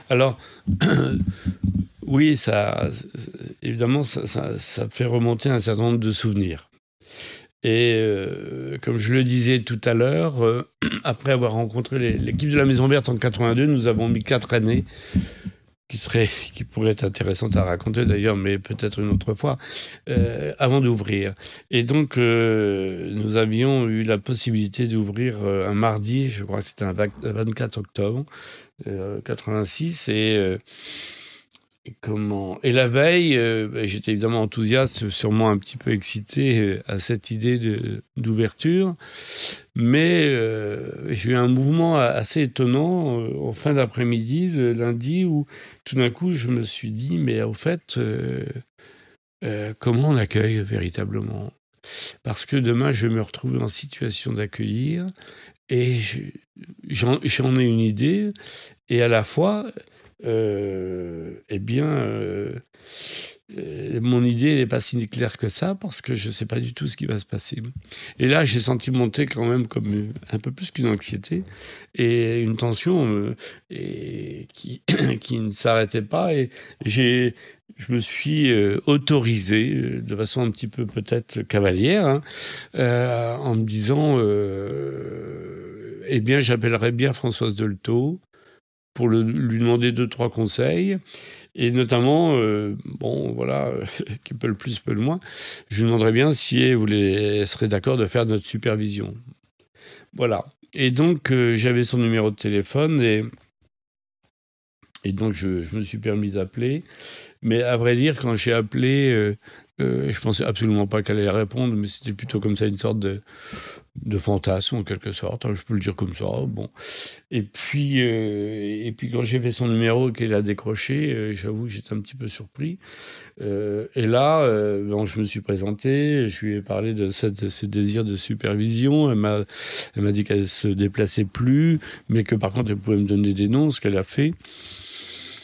Alors, oui, évidemment, ça fait remonter un certain nombre de souvenirs. Et comme je le disais tout à l'heure, après avoir rencontré l'équipe de la Maison Verte en 82, nous avons mis 4 années qui pourrait être intéressante à raconter d'ailleurs, mais peut-être une autre fois, avant d'ouvrir. Et donc, nous avions eu la possibilité d'ouvrir un mardi, je crois que c'était un 24 octobre 86, et la veille, j'étais évidemment enthousiaste, sûrement un petit peu excité à cette idée d'ouverture, mais j'ai eu un mouvement assez étonnant en fin d'après-midi, le lundi, où tout d'un coup je me suis dit, mais au fait, comment on accueille véritablement ? Parce que demain je vais me retrouver en situation d'accueillir, et j'en ai une idée, et à la fois... mon idée n'est pas si claire que ça, parce que je ne sais pas du tout ce qui va se passer. Et là, j'ai senti monter quand même comme un peu plus qu'une anxiété et une tension qui ne s'arrêtait pas. Et je me suis autorisé, de façon un petit peu peut-être cavalière, en me disant j'appellerais bien Françoise Dolto pour lui demander 2-3 conseils, et notamment, qui peut le plus, peut le moins, je lui demanderais bien si elle serait d'accord de faire notre supervision. Voilà. Et donc, j'avais son numéro de téléphone, et donc je me suis permis d'appeler. Mais à vrai dire, quand j'ai appelé, je pensais absolument pas qu'elle allait répondre, mais c'était plutôt comme ça une sorte de fantasme, en quelque sorte, je peux le dire comme ça. Bon. Et puis quand j'ai fait son numéro et qu'elle a décroché, j'avoue que j'étais un petit peu surpris. Et là, je me suis présenté, je lui ai parlé de ce désir de supervision. Elle m'a dit qu'elle ne se déplaçait plus, mais que par contre, elle pouvait me donner des noms, ce qu'elle a fait.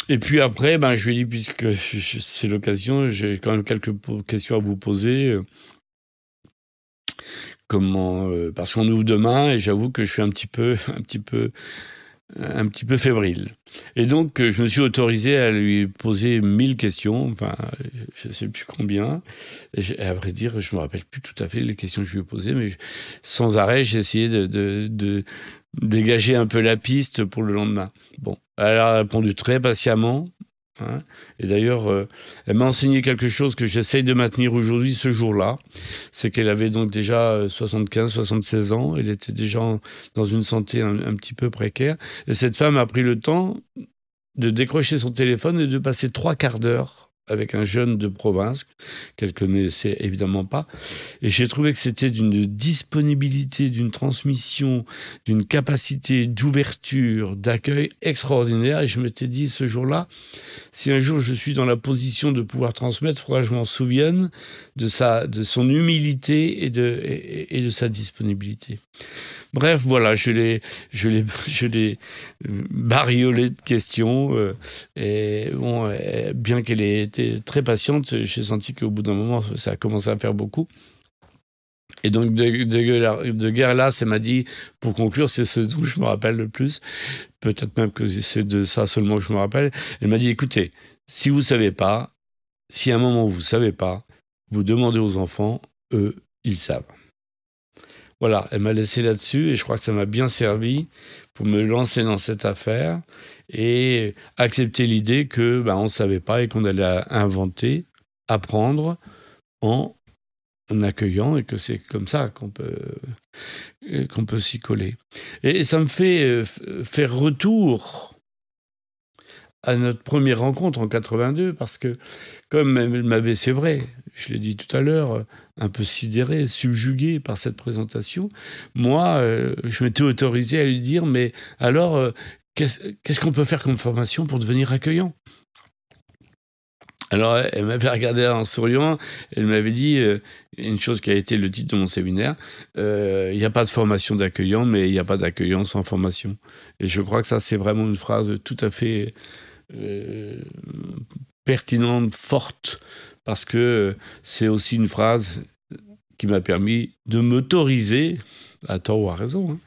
Et puis après, je lui ai dit, puisque c'est l'occasion, j'ai quand même quelques questions à vous poser. Parce qu'on ouvre demain, et j'avoue que je suis un petit peu fébrile. Et donc, je me suis autorisé à lui poser 1000 questions, enfin, je ne sais plus combien. Et à vrai dire, je ne me rappelle plus tout à fait les questions que je lui ai posées, mais sans arrêt, j'ai essayé de dégager un peu la piste pour le lendemain. Bon, elle a répondu très patiemment. Et d'ailleurs, elle m'a enseigné quelque chose que j'essaye de maintenir aujourd'hui, ce jour-là. C'est qu'elle avait donc déjà 75-76 ans. Elle était déjà dans une santé un petit peu précaire. Et cette femme a pris le temps de décrocher son téléphone et de passer 3 quarts d'heure avec un jeune de province qu'elle connaissait évidemment pas. Et j'ai trouvé que c'était d'une disponibilité, d'une transmission, d'une capacité d'ouverture, d'accueil extraordinaire. Et je m'étais dit ce jour-là, si un jour je suis dans la position de pouvoir transmettre, il faudra que je m'en souvienne de son humilité et de sa disponibilité. Bref, voilà, je l'ai bariolé de questions. Et bon, bien qu'elle ait été très patiente, j'ai senti qu'au bout d'un moment, ça a commencé à faire beaucoup. Et donc, de guerre là, ça m'a dit, pour conclure, c'est ce dont je me rappelle le plus. Peut-être même que c'est de ça seulement que je me rappelle. Elle m'a dit, écoutez, si vous ne savez pas, si à un moment vous ne savez pas, vous demandez aux enfants, eux, ils savent. Voilà, elle m'a laissé là-dessus, et je crois que ça m'a bien servi pour me lancer dans cette affaire et accepter l'idée que on ne savait pas et qu'on allait inventer, apprendre en accueillant, et que c'est comme ça qu'on peut s'y coller. Et ça me fait faire retour à notre première rencontre en 82, parce que comme elle m'avait, c'est vrai, je l'ai dit tout à l'heure, un peu sidéré, subjugué par cette présentation, moi, je m'étais autorisé à lui dire, mais alors, qu'est-ce qu'on peut faire comme formation pour devenir accueillant ? Alors, elle m'avait regardé en souriant, elle m'avait dit une chose qui a été le titre de mon séminaire, il n'y a pas de formation d'accueillant, mais il n'y a pas d'accueillant sans formation. Et je crois que ça, c'est vraiment une phrase tout à fait pertinente, forte, parce que c'est aussi une phrase qui m'a permis de m'autoriser, à tort ou à raison,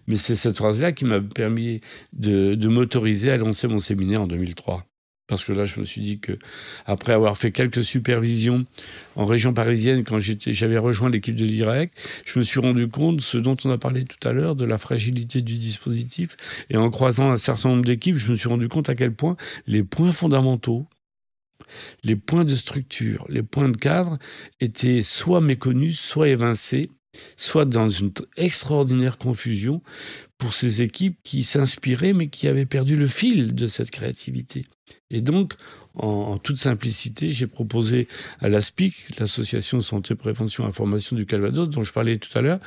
mais c'est cette phrase-là qui m'a permis de m'autoriser à lancer mon séminaire en 2003. Parce que là, je me suis dit que, après avoir fait quelques supervisions en région parisienne, quand j'avais rejoint l'équipe de l'IREC, je me suis rendu compte, ce dont on a parlé tout à l'heure, de la fragilité du dispositif. Et en croisant un certain nombre d'équipes, je me suis rendu compte à quel point les points fondamentaux, les points de structure, les points de cadre étaient soit méconnus, soit évincés, soit dans une extraordinaire confusion pour ces équipes qui s'inspiraient, mais qui avaient perdu le fil de cette créativité. Et donc, en toute simplicité, j'ai proposé à l'ASPIC, l'Association Santé, Prévention, Information du Calvados, dont je parlais tout à l'heure,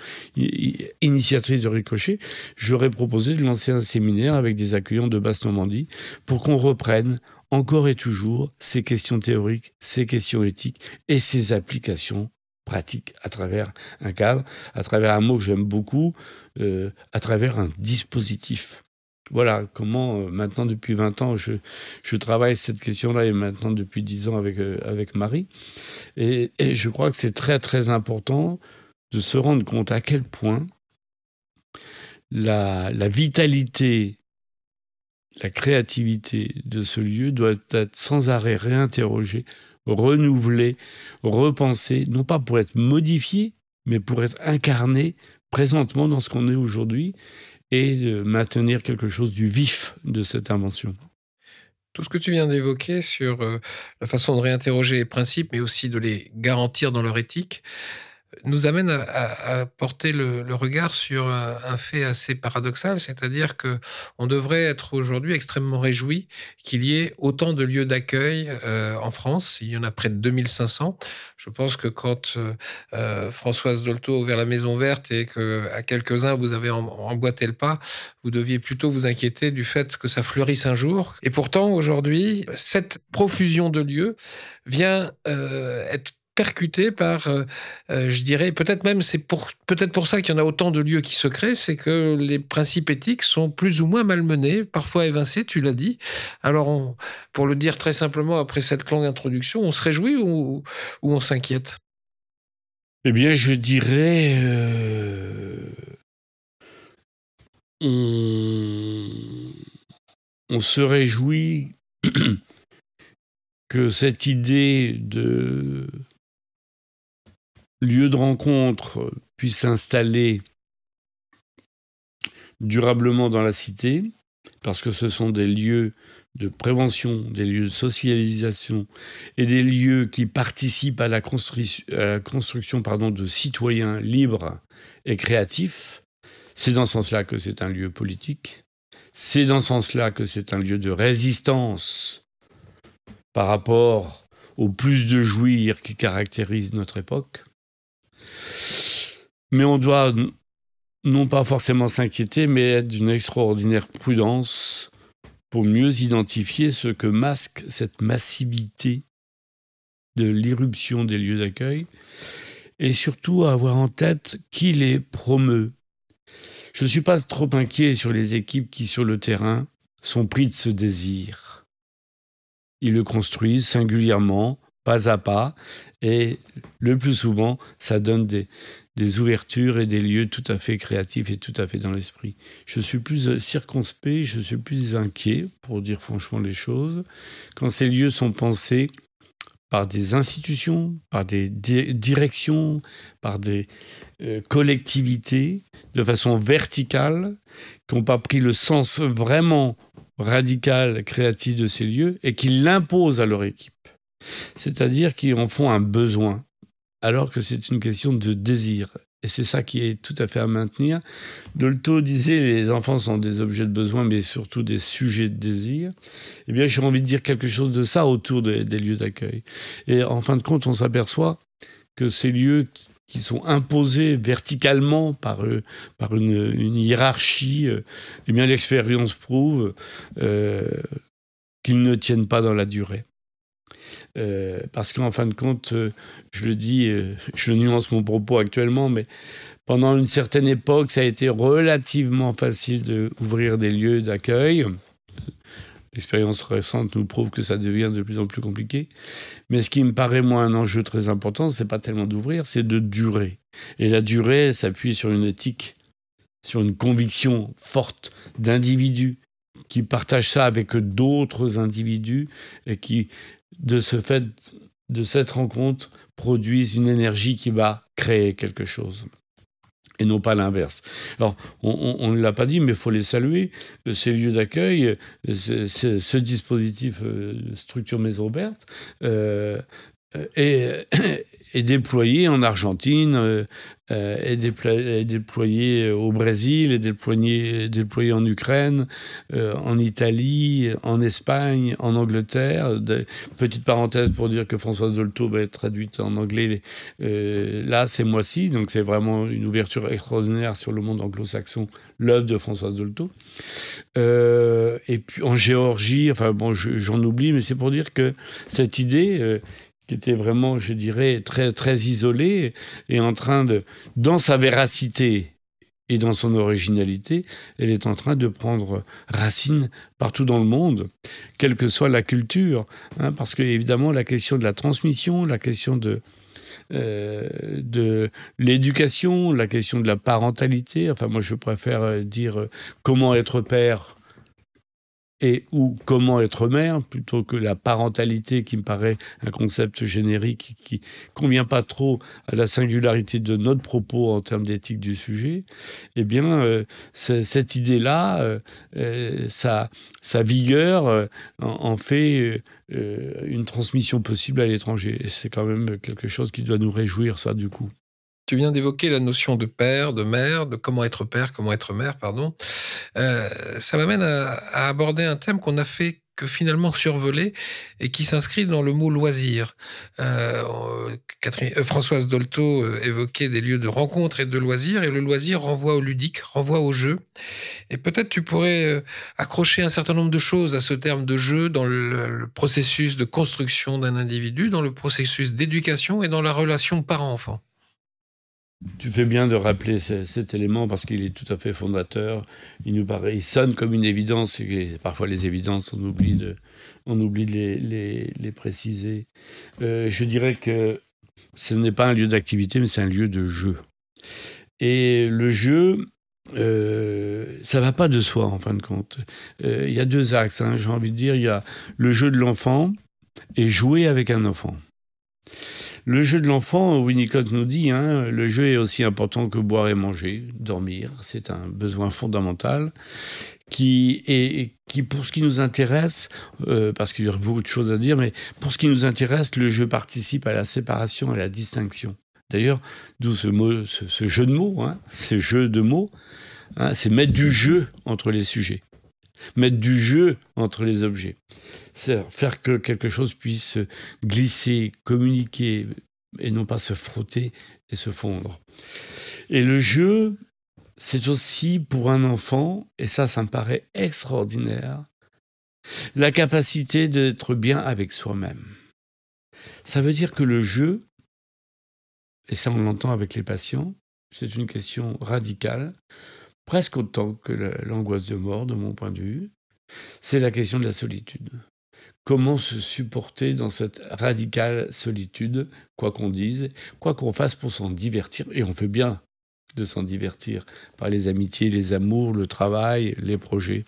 initiatrice de Ricochet, j'aurais proposé de lancer un séminaire avec des accueillants de Basse-Normandie pour qu'on reprenne encore et toujours ces questions théoriques, ces questions éthiques et ces applications pratiques à travers un cadre, à travers un mot que j'aime beaucoup, à travers un dispositif. Voilà comment, maintenant, depuis 20 ans, je travaille cette question-là, et maintenant depuis 10 ans avec Marie. Et je crois que c'est très, très important de se rendre compte à quel point la vitalité, la créativité de ce lieu doit être sans arrêt réinterrogée, renouvelée, repensée, non pas pour être modifiée, mais pour être incarnée présentement dans ce qu'on est aujourd'hui, et de maintenir quelque chose du vif de cette invention.
Tout ce que tu viens d'évoquer sur la façon de réinterroger les principes, mais aussi de les garantir dans leur éthique, nous amène à porter le regard sur un fait assez paradoxal, c'est-à-dire que on devrait être aujourd'hui extrêmement réjoui qu'il y ait autant de lieux d'accueil en France. Il y en a près de 2500. Je pense que quand Françoise Dolto a ouvert la Maison Verte et qu'à quelques-uns vous avez emboîté le pas, vous deviez plutôt vous inquiéter du fait que ça fleurisse un jour. Et pourtant, aujourd'hui, cette profusion de lieux vient être percuté par, je dirais, peut-être même c'est peut-être pour ça qu'il y en a autant de lieux qui se créent, c'est que les principes éthiques sont plus ou moins malmenés, parfois évincés, tu l'as dit. Alors, pour le dire très simplement, après cette longue introduction, on se réjouit ou on s'inquiète?
Eh bien, je dirais, on se réjouit que cette idée de lieu de rencontre puisse s'installer durablement dans la cité, parce que ce sont des lieux de prévention, des lieux de socialisation et des lieux qui participent à la construction de citoyens libres et créatifs. C'est dans ce sens-là que c'est un lieu politique. C'est dans ce sens-là que c'est un lieu de résistance par rapport au plus de jouir qui caractérise notre époque. Mais on doit non pas forcément s'inquiéter, mais être d'une extraordinaire prudence pour mieux identifier ce que masque cette massivité de l'irruption des lieux d'accueil, et surtout avoir en tête qui les promeut. Je ne suis pas trop inquiet sur les équipes qui, sur le terrain, sont pris de ce désir. Ils le construisent singulièrement, pas à pas, et le plus souvent, ça donne des ouvertures et des lieux tout à fait créatifs et tout à fait dans l'esprit. Je suis plus circonspect, je suis plus inquiet, pour dire franchement les choses, quand ces lieux sont pensés par des institutions, par des directions, par des collectivités, de façon verticale, qui n'ont pas pris le sens vraiment radical, créatif de ces lieux, et qui l'imposent à leur équipe. C'est-à-dire qu'ils en font un besoin, alors que c'est une question de désir. Et c'est ça qui est tout à fait à maintenir. Dolto disait les enfants sont des objets de besoin, mais surtout des sujets de désir. Eh bien, j'ai envie de dire quelque chose de ça autour des lieux d'accueil. Et en fin de compte, on s'aperçoit que ces lieux qui sont imposés verticalement par une hiérarchie, eh bien, l'expérience prouve qu'ils ne tiennent pas dans la durée. Parce qu'en fin de compte, je le dis, je nuance mon propos actuellement, mais pendant une certaine époque, ça a été relativement facile d'ouvrir des lieux d'accueil. L'expérience récente nous prouve que ça devient de plus en plus compliqué. Mais ce qui me paraît, moi, un enjeu très important, c'est pas tellement d'ouvrir, c'est de durer. Et la durée s'appuie sur une éthique, sur une conviction forte d'individus qui partagent ça avec d'autres individus et qui, de ce fait, de cette rencontre, produisent une énergie qui va créer quelque chose. Et non pas l'inverse. Alors, on ne l'a pas dit, mais il faut les saluer. Ces lieux d'accueil, ce dispositif structure Maison Oberth, est déployé en Argentine, est déployé au Brésil, est déployé en Ukraine, en Italie, en Espagne, en Angleterre. Petite parenthèse pour dire que Françoise Dolto va être traduite en anglais là, ces mois-ci. Donc c'est vraiment une ouverture extraordinaire sur le monde anglo-saxon, l'œuvre de Françoise Dolto. Et puis en Géorgie, enfin bon, j'en oublie, mais c'est pour dire que cette idée... qui était vraiment, je dirais, très, très isolé, et en train de, dans sa véracité et dans son originalité, elle est en train de prendre racine partout dans le monde, quelle que soit la culture, hein, parce que évidemment la question de la transmission, la question de l'éducation, la question de la parentalité, enfin moi je préfère dire comment être père et ou comment être mère, plutôt que la parentalité qui me paraît un concept générique qui convient pas trop à la singularité de notre propos en termes d'éthique du sujet, eh bien, cette idée-là, sa vigueur en fait une transmission possible à l'étranger. Et c'est quand même quelque chose qui doit nous réjouir, ça, du coup.
Tu viens d'évoquer la notion de père, de mère, de comment être père, comment être mère, pardon. Ça m'amène à aborder un thème qu'on a fait que finalement survoler et qui s'inscrit dans le mot loisir. Françoise Dolto évoquait des lieux de rencontre et de loisirs, et le loisir renvoie au ludique, renvoie au jeu. Et peut-être tu pourrais accrocher un certain nombre de choses à ce terme de jeu dans le processus de construction d'un individu, dans le processus d'éducation et dans la relation parent-enfant.
Tu fais bien de rappeler cet élément parce qu'il est tout à fait fondateur. Il sonne comme une évidence. Et parfois, les évidences, on oublie de les préciser. Je dirais que ce n'est pas un lieu d'activité, mais c'est un lieu de jeu. Et le jeu, ça va pas de soi, en fin de compte. Il y a deux axes, hein, j'ai envie de dire. Il y a le jeu de l'enfant et jouer avec un enfant. Le jeu de l'enfant, Winnicott nous dit, hein, le jeu est aussi important que boire et manger, dormir. C'est un besoin fondamental qui, pour ce qui nous intéresse, parce qu'il y a beaucoup de choses à dire, mais pour ce qui nous intéresse, le jeu participe à la séparation, à la distinction. D'ailleurs, d'où ce jeu de mots, hein, ces jeux de mots, hein, c'est mettre du jeu entre les sujets, mettre du jeu entre les objets. C'est faire que quelque chose puisse glisser, communiquer, et non pas se frotter et se fondre. Et le jeu, c'est aussi pour un enfant, et ça me paraît extraordinaire, la capacité d'être bien avec soi-même. Ça veut dire que le jeu, et ça on l'entend avec les patients, c'est une question radicale, presque autant que l'angoisse de mort, de mon point de vue, c'est la question de la solitude. Comment se supporter dans cette radicale solitude, quoi qu'on dise, quoi qu'on fasse pour s'en divertir. Et on fait bien de s'en divertir par les amitiés, les amours, le travail, les projets.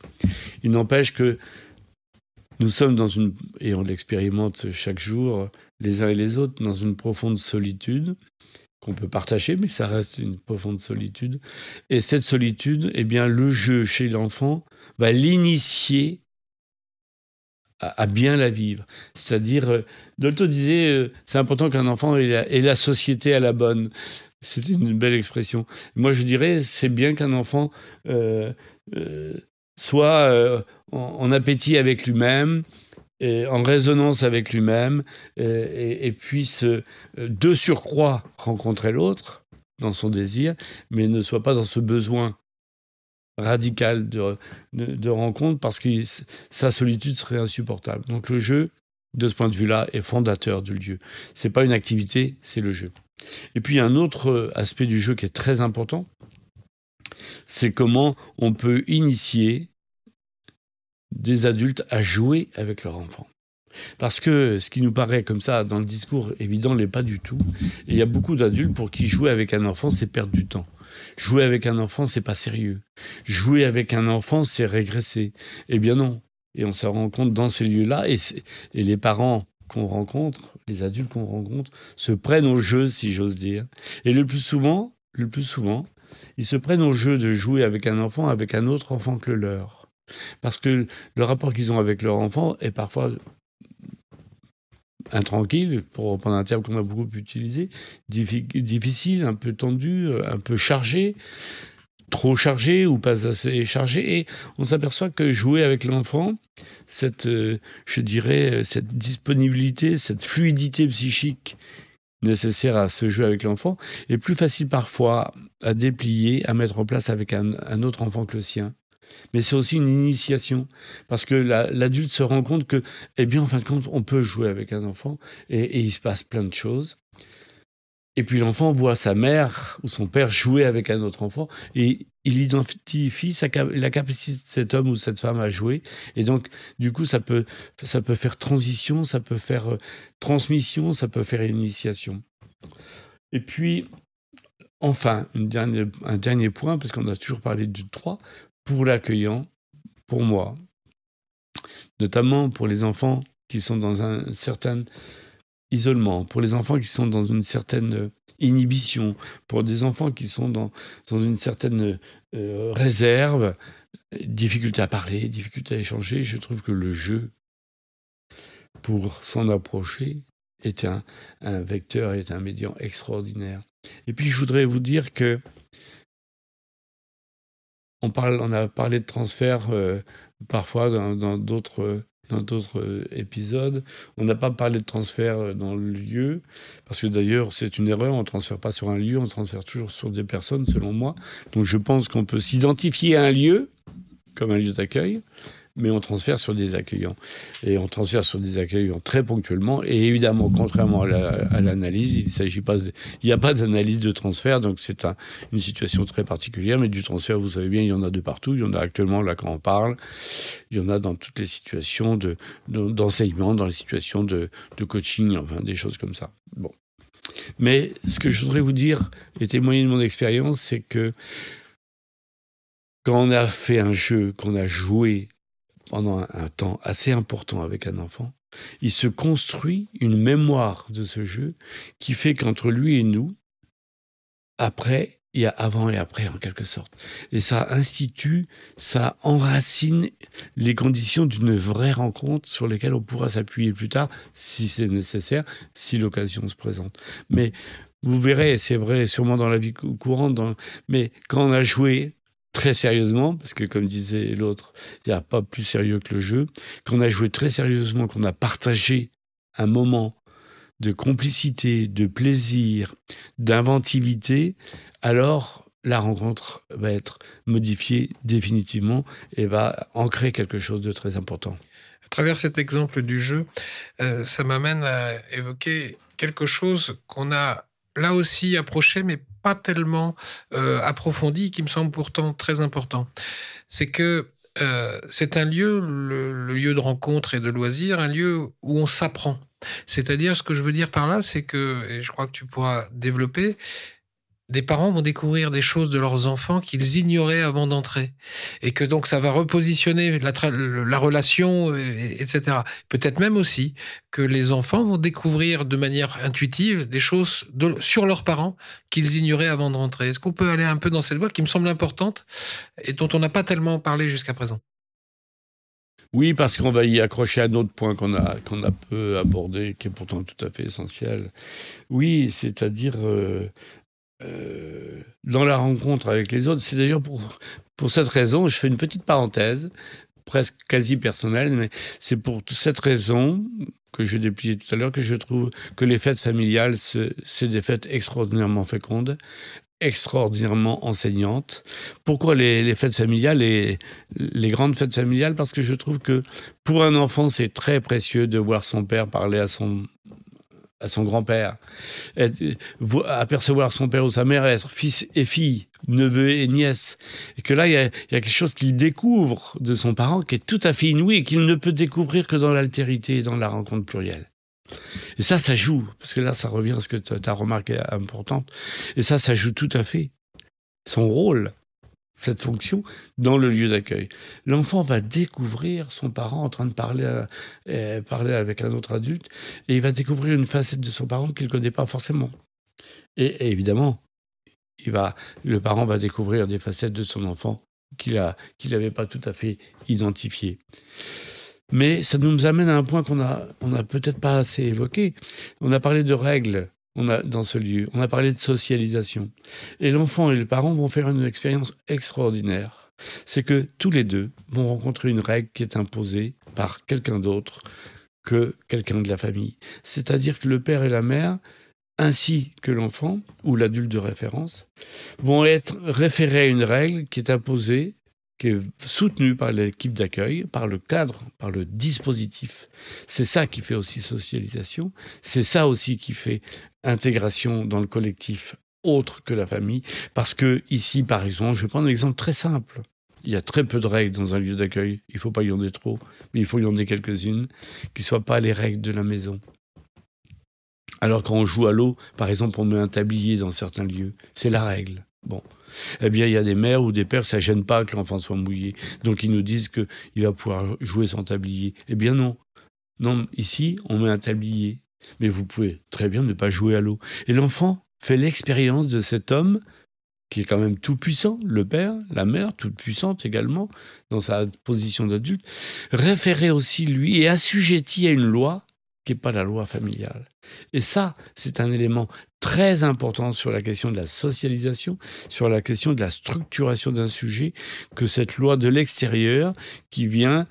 Il n'empêche que nous sommes dans une, et on l'expérimente chaque jour, les uns et les autres, dans une profonde solitude qu'on peut partager, mais ça reste une profonde solitude. Et cette solitude, eh bien, le jeu chez l'enfant va l'initier à bien la vivre. C'est-à-dire, Dolto disait, c'est important qu'un enfant ait la société à la bonne. C'était une belle expression. Moi, je dirais, c'est bien qu'un enfant soit en appétit avec lui-même, en résonance avec lui-même, et puisse de surcroît rencontrer l'autre dans son désir, mais ne soit pas dans ce besoin radical de rencontre, parce que sa solitude serait insupportable. Donc le jeu, de ce point de vue-là, est fondateur du lieu. C'est pas une activité, c'est le jeu. Et puis un autre aspect du jeu qui est très important, c'est comment on peut initier des adultes à jouer avec leurs enfants. Parce que ce qui nous paraît comme ça dans le discours évident l'est pas du tout. Et il y a beaucoup d'adultes pour qui jouer avec un enfant, c'est perdre du temps. Jouer avec un enfant, c'est pas sérieux. Jouer avec un enfant, c'est régresser. Eh bien non. Et on se rend compte dans ces lieux-là, et les parents qu'on rencontre, les adultes qu'on rencontre, se prennent au jeu, si j'ose dire. Et le plus souvent, ils se prennent au jeu de jouer avec un enfant, avec un autre enfant que le leur. Parce que le rapport qu'ils ont avec leur enfant est parfois intranquille, pour reprendre un terme qu'on a beaucoup utilisé, difficile, un peu tendu, un peu chargé, trop chargé ou pas assez chargé. Et on s'aperçoit que jouer avec l'enfant, cette disponibilité, cette fluidité psychique nécessaire à ce jeu avec l'enfant est plus facile parfois à déplier, à mettre en place avec un autre enfant que le sien. Mais c'est aussi une initiation, parce que l'adulte se rend compte que, eh bien, en fin de compte, on peut jouer avec un enfant et il se passe plein de choses. Et puis l'enfant voit sa mère ou son père jouer avec un autre enfant et il identifie la capacité de cet homme ou cette femme à jouer. Et donc, du coup, ça peut faire transition, ça peut faire transmission, ça peut faire initiation. Et puis, enfin, un dernier point, parce qu'on a toujours parlé du 3, pour l'accueillant, pour moi, notamment pour les enfants qui sont dans un certain isolement, pour les enfants qui sont dans une certaine inhibition, pour des enfants qui sont dans une certaine réserve, difficulté à parler, difficulté à échanger, je trouve que le jeu, pour s'en approcher, est un vecteur, est un médium extraordinaire. Et puis je voudrais vous dire que on a parlé de transfert parfois dans d'autres épisodes. On n'a pas parlé de transfert dans le lieu, parce que d'ailleurs, c'est une erreur. On ne transfère pas sur un lieu, on transfère toujours sur des personnes, selon moi. Donc je pense qu'on peut s'identifier à un lieu, comme un lieu d'accueil, mais on transfère sur des accueillants. Et on transfère sur des accueillants très ponctuellement. Et évidemment, contrairement à l'analyse, il n'y a pas d'analyse de transfert, donc c'est une situation très particulière. Mais du transfert, vous savez bien, il y en a de partout. Il y en a actuellement, là, quand on parle. Il y en a dans toutes les situations d'enseignement, dans les situations de coaching, enfin, des choses comme ça. Bon. Mais ce que je voudrais vous dire, et témoigner de mon expérience, c'est que quand on a fait un jeu, qu'on a joué pendant un temps assez important avec un enfant, il se construit une mémoire de ce jeu qui fait qu'entre lui et nous, après, il y a avant et après en quelque sorte. Et ça institue, ça enracine les conditions d'une vraie rencontre sur lesquelles on pourra s'appuyer plus tard, si c'est nécessaire, si l'occasion se présente. Mais vous verrez, c'est vrai sûrement dans la vie courante, mais quand on a joué très sérieusement, parce que comme disait l'autre, il n'y a pas plus sérieux que le jeu, qu'on a joué très sérieusement, qu'on a partagé un moment de complicité, de plaisir, d'inventivité, alors la rencontre va être modifiée définitivement et va ancrer quelque chose de très important.
À travers cet exemple du jeu, ça m'amène à évoquer quelque chose qu'on a là aussi approché, mais pas tellement approfondi, qui me semble pourtant très important. C'est que c'est un lieu, le lieu de rencontre et de loisir, un lieu où on s'apprend. C'est-à-dire, ce que je veux dire par là, c'est que, et je crois que tu pourras développer, des parents vont découvrir des choses de leurs enfants qu'ils ignoraient avant d'entrer. Et que donc ça va repositionner la relation, etc. Peut-être même aussi que les enfants vont découvrir de manière intuitive des choses sur leurs parents qu'ils ignoraient avant de rentrer. Est-ce qu'on peut aller un peu dans cette voie qui me semble importante et dont on n'a pas tellement parlé jusqu'à présent ?
Oui, parce qu'on va y accrocher un autre point qu'on a peu abordé, qui est pourtant tout à fait essentiel. Oui, c'est-à-dire dans la rencontre avec les autres. C'est d'ailleurs pour cette raison, je fais une petite parenthèse, presque quasi personnelle, mais c'est pour cette raison que je dépliais tout à l'heure, que je trouve que les fêtes familiales, c'est des fêtes extraordinairement fécondes, extraordinairement enseignantes. Pourquoi les fêtes familiales et les grandes fêtes familiales ? Parce que je trouve que pour un enfant, c'est très précieux de voir son père parler à à son grand-père, apercevoir son père ou sa mère, être fils et fille, neveu et nièce. Et que là, il y a quelque chose qu'il découvre de son parent qui est tout à fait inouï et qu'il ne peut découvrir que dans l'altérité et dans la rencontre plurielle. Et ça joue, parce que là, ça revient à ce que tu as remarqué importante. Et ça joue tout à fait son rôle, cette fonction, dans le lieu d'accueil. L'enfant va découvrir son parent en train de parler avec un autre adulte, et il va découvrir une facette de son parent qu'il ne connaît pas forcément. Et évidemment, le parent va découvrir des facettes de son enfant qu'il n'avait pas tout à fait identifiées. Mais ça nous amène à un point qu'on a peut-être pas assez évoqué. On a parlé de règles dans ce lieu. On a parlé de socialisation. Et l'enfant et le parent vont faire une expérience extraordinaire. C'est que tous les deux vont rencontrer une règle qui est imposée par quelqu'un d'autre que quelqu'un de la famille. C'est-à-dire que le père et la mère, ainsi que l'enfant ou l'adulte de référence, vont être référés à une règle qui est imposée, qui est soutenue par l'équipe d'accueil, par le cadre, par le dispositif. C'est ça qui fait aussi socialisation, c'est ça aussi qui fait intégration dans le collectif autre que la famille, parce que ici, par exemple, je vais prendre un exemple très simple. Il y a très peu de règles dans un lieu d'accueil, il ne faut pas y en ait trop, mais il faut y en ait quelques-unes, qui ne soient pas les règles de la maison. Alors quand on joue à l'eau, par exemple, on met un tablier dans certains lieux, c'est la règle. Bon. Eh bien, il y a des mères ou des pères, ça ne gêne pas que l'enfant soit mouillé. Donc, ils nous disent qu'il va pouvoir jouer sans tablier. Eh bien, non. Non, ici, on met un tablier. Mais vous pouvez très bien ne pas jouer à l'eau. Et l'enfant fait l'expérience de cet homme qui est quand même tout puissant, le père, la mère, toute puissante également, dans sa position d'adulte, référé aussi, lui, et assujetti à une loi qui n'est pas la loi familiale. Et ça, c'est un élément très important sur la question de la socialisation, sur la question de la structuration d'un sujet, que cette loi de l'extérieur qui vient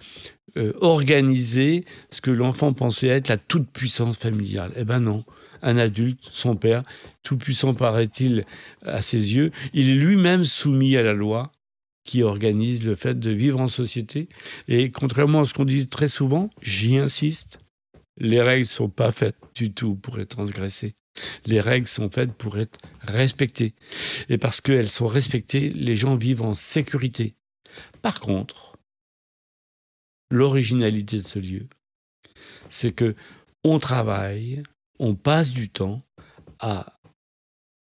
organiser ce que l'enfant pensait être la toute-puissance familiale. Eh ben non, un adulte, son père, tout-puissant paraît-il à ses yeux, il est lui-même soumis à la loi qui organise le fait de vivre en société. Et contrairement à ce qu'on dit très souvent, j'y insiste, les règles ne sont pas faites du tout pour être transgressées. Les règles sont faites pour être respectées. Et parce qu'elles sont respectées, les gens vivent en sécurité. Par contre, l'originalité de ce lieu, c'est que on travaille, on passe du temps à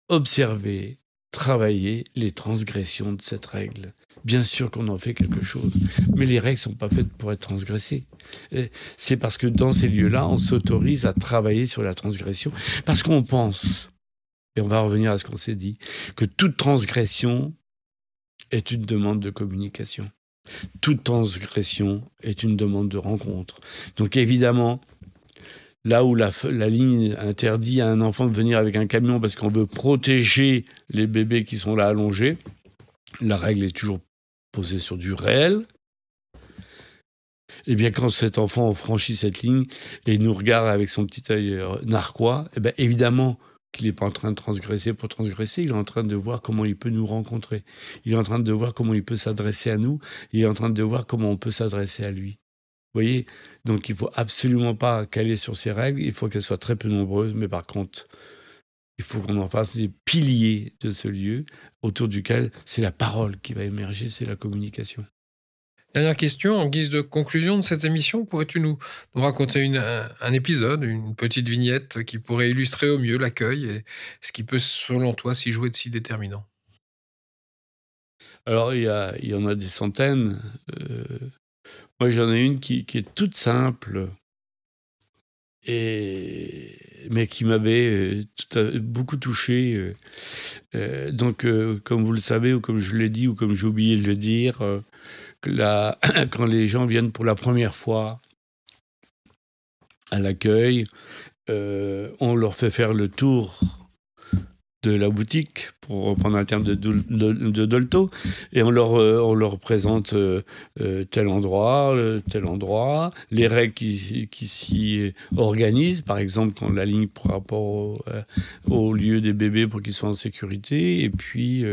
observer, travailler les transgressions de cette règle. Bien sûr qu'on en fait quelque chose, mais les règles ne sont pas faites pour être transgressées. Et c'est parce que dans ces lieux-là, on s'autorise à travailler sur la transgression, parce qu'on pense, et on va revenir à ce qu'on s'est dit, que toute transgression est une demande de communication. Toute transgression est une demande de rencontre. Donc évidemment, là où la ligne interdit à un enfant de venir avec un camion parce qu'on veut protéger les bébés qui sont là allongés, la règle est toujours posée sur du réel. Eh bien, quand cet enfant franchit cette ligne et nous regarde avec son petit œil narquois, eh bien, évidemment qu'il n'est pas en train de transgresser pour transgresser, il est en train de voir comment il peut nous rencontrer. Il est en train de voir comment il peut s'adresser à nous, il est en train de voir comment on peut s'adresser à lui. Vous voyez ? Donc, il ne faut absolument pas caler sur ces règles, il faut qu'elles soient très peu nombreuses, mais par contre, il faut qu'on en fasse des piliers de ce lieu autour duquel c'est la parole qui va émerger, c'est la communication.
Dernière question, en guise de conclusion de cette émission, pourrais-tu nous raconter un épisode, une petite vignette qui pourrait illustrer au mieux l'accueil et ce qui peut, selon toi, s'y jouer de si déterminant ?
Alors, il y en a des centaines. Moi, j'en ai une qui est toute simple, mais qui m'avait beaucoup touché. Donc, comme vous le savez, ou comme je l'ai dit, ou comme j'ai oublié de le dire, quand les gens viennent pour la première fois à l'accueil, on leur fait faire le tour de la boutique, pour reprendre un terme de Dolto, et on leur présente tel endroit, les règles qui s'y organisent, par exemple, quand la ligne par rapport au lieu des bébés pour qu'ils soient en sécurité, et puis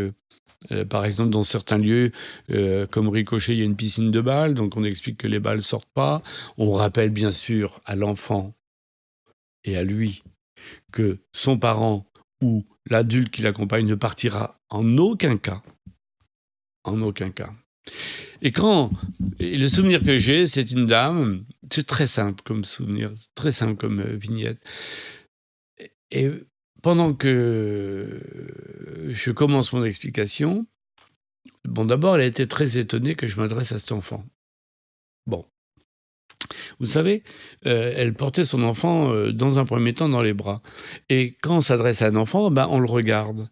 par exemple, dans certains lieux, comme Ricochet, il y a une piscine de balles, donc on explique que les balles ne sortent pas. On rappelle bien sûr à l'enfant et à lui que son parent ou l'adulte qui l'accompagne ne partira en aucun cas. En aucun cas. Et le souvenir que j'ai, c'est une dame, c'est très simple comme souvenir, très simple comme vignette. Et pendant que je commence mon explication, d'abord, elle a été très étonnée que je m'adresse à cet enfant. Bon. Vous savez, elle portait son enfant dans un premier temps dans les bras. Et quand on s'adresse à un enfant, on le regarde.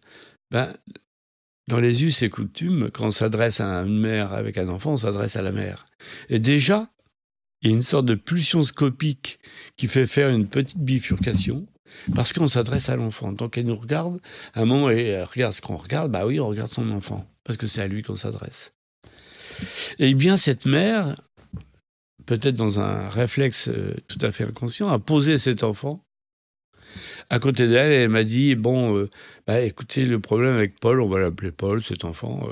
Dans les us et coutumes, quand on s'adresse à une mère avec un enfant, on s'adresse à la mère. Et déjà, il y a une sorte de pulsion scopique qui fait faire une petite bifurcation parce qu'on s'adresse à l'enfant. Donc elle nous regarde, à un moment, elle regarde ce qu'on regarde, oui, on regarde son enfant, parce que c'est à lui qu'on s'adresse. Et bien, cette mère, peut-être dans un réflexe tout à fait inconscient, a posé cet enfant à côté d'elle et elle m'a dit écoutez, le problème avec Paul, on va l'appeler Paul, cet enfant,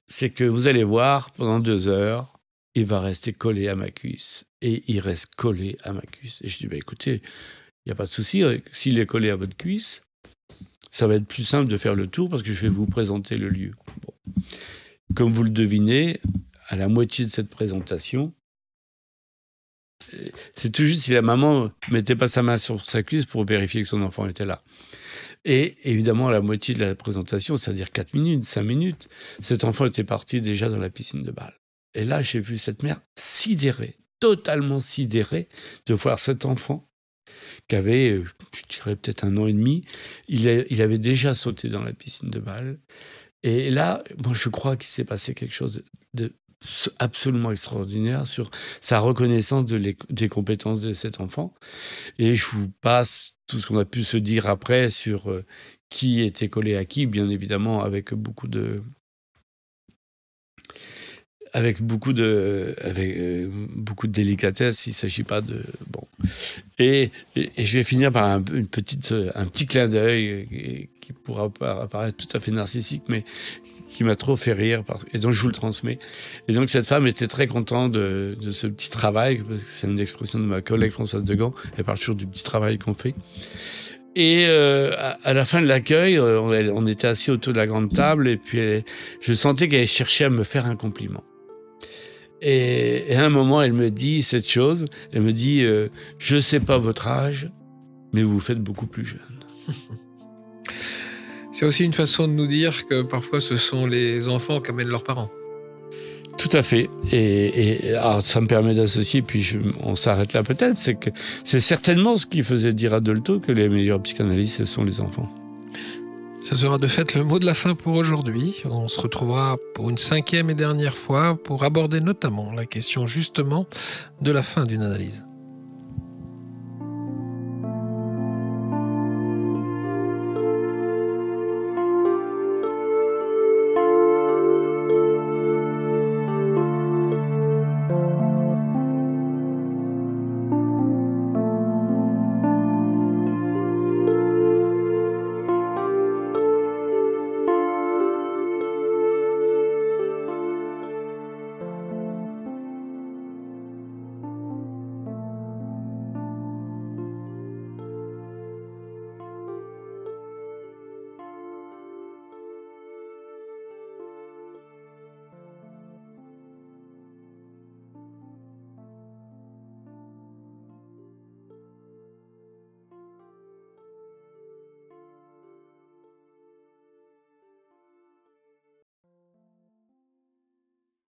c'est que vous allez voir, pendant 2 heures, il va rester collé à ma cuisse. Et il reste collé à ma cuisse. Et je dis écoutez, il n'y a pas de souci, s'il est collé à votre cuisse, ça va être plus simple de faire le tour parce que je vais vous présenter le lieu. Bon. Comme vous le devinez, à la moitié de cette présentation, c'est tout juste si la maman ne mettait pas sa main sur sa cuisse pour vérifier que son enfant était là. Et évidemment, à la moitié de la présentation, c'est-à-dire 4 minutes, 5 minutes, cet enfant était parti déjà dans la piscine de balle. Et là, j'ai vu cette mère sidérée, totalement sidérée de voir cet enfant qui avait, je dirais peut-être 1 an et demi. Il avait déjà sauté dans la piscine de balle. Et là, moi, je crois qu'il s'est passé quelque chose de absolument extraordinaire sur sa reconnaissance des compétences de cet enfant. Et je vous passe tout ce qu'on a pu se dire après sur qui était collé à qui, bien évidemment avec beaucoup de délicatesse. Il ne s'agit pas de... Bon. Et je vais finir par un petit clin d'œil qui pourra apparaître tout à fait narcissique, mais qui m'a trop fait rire, et donc je vous le transmets. Et donc cette femme était très contente de ce petit travail, c'est une expression de ma collègue Françoise Degan, elle parle toujours du petit travail qu'on fait. Et à la fin de l'accueil, on était assis autour de la grande table, et puis je sentais qu'elle cherchait à me faire un compliment. Et à un moment, elle me dit cette chose, elle me dit « Je ne sais pas votre âge, mais vous vous faites beaucoup plus jeune. »
C'est aussi une façon de nous dire que parfois ce sont les enfants qui amènent leurs parents.
Tout à fait. Et alors, ça me permet d'associer, puis on s'arrête là peut-être, c'est que c'est certainement ce qui faisait dire à Dolto que les meilleurs psychanalystes, ce sont les enfants.
Ce sera de fait le mot de la fin pour aujourd'hui. On se retrouvera pour une 5e et dernière fois pour aborder notamment la question justement de la fin d'une analyse.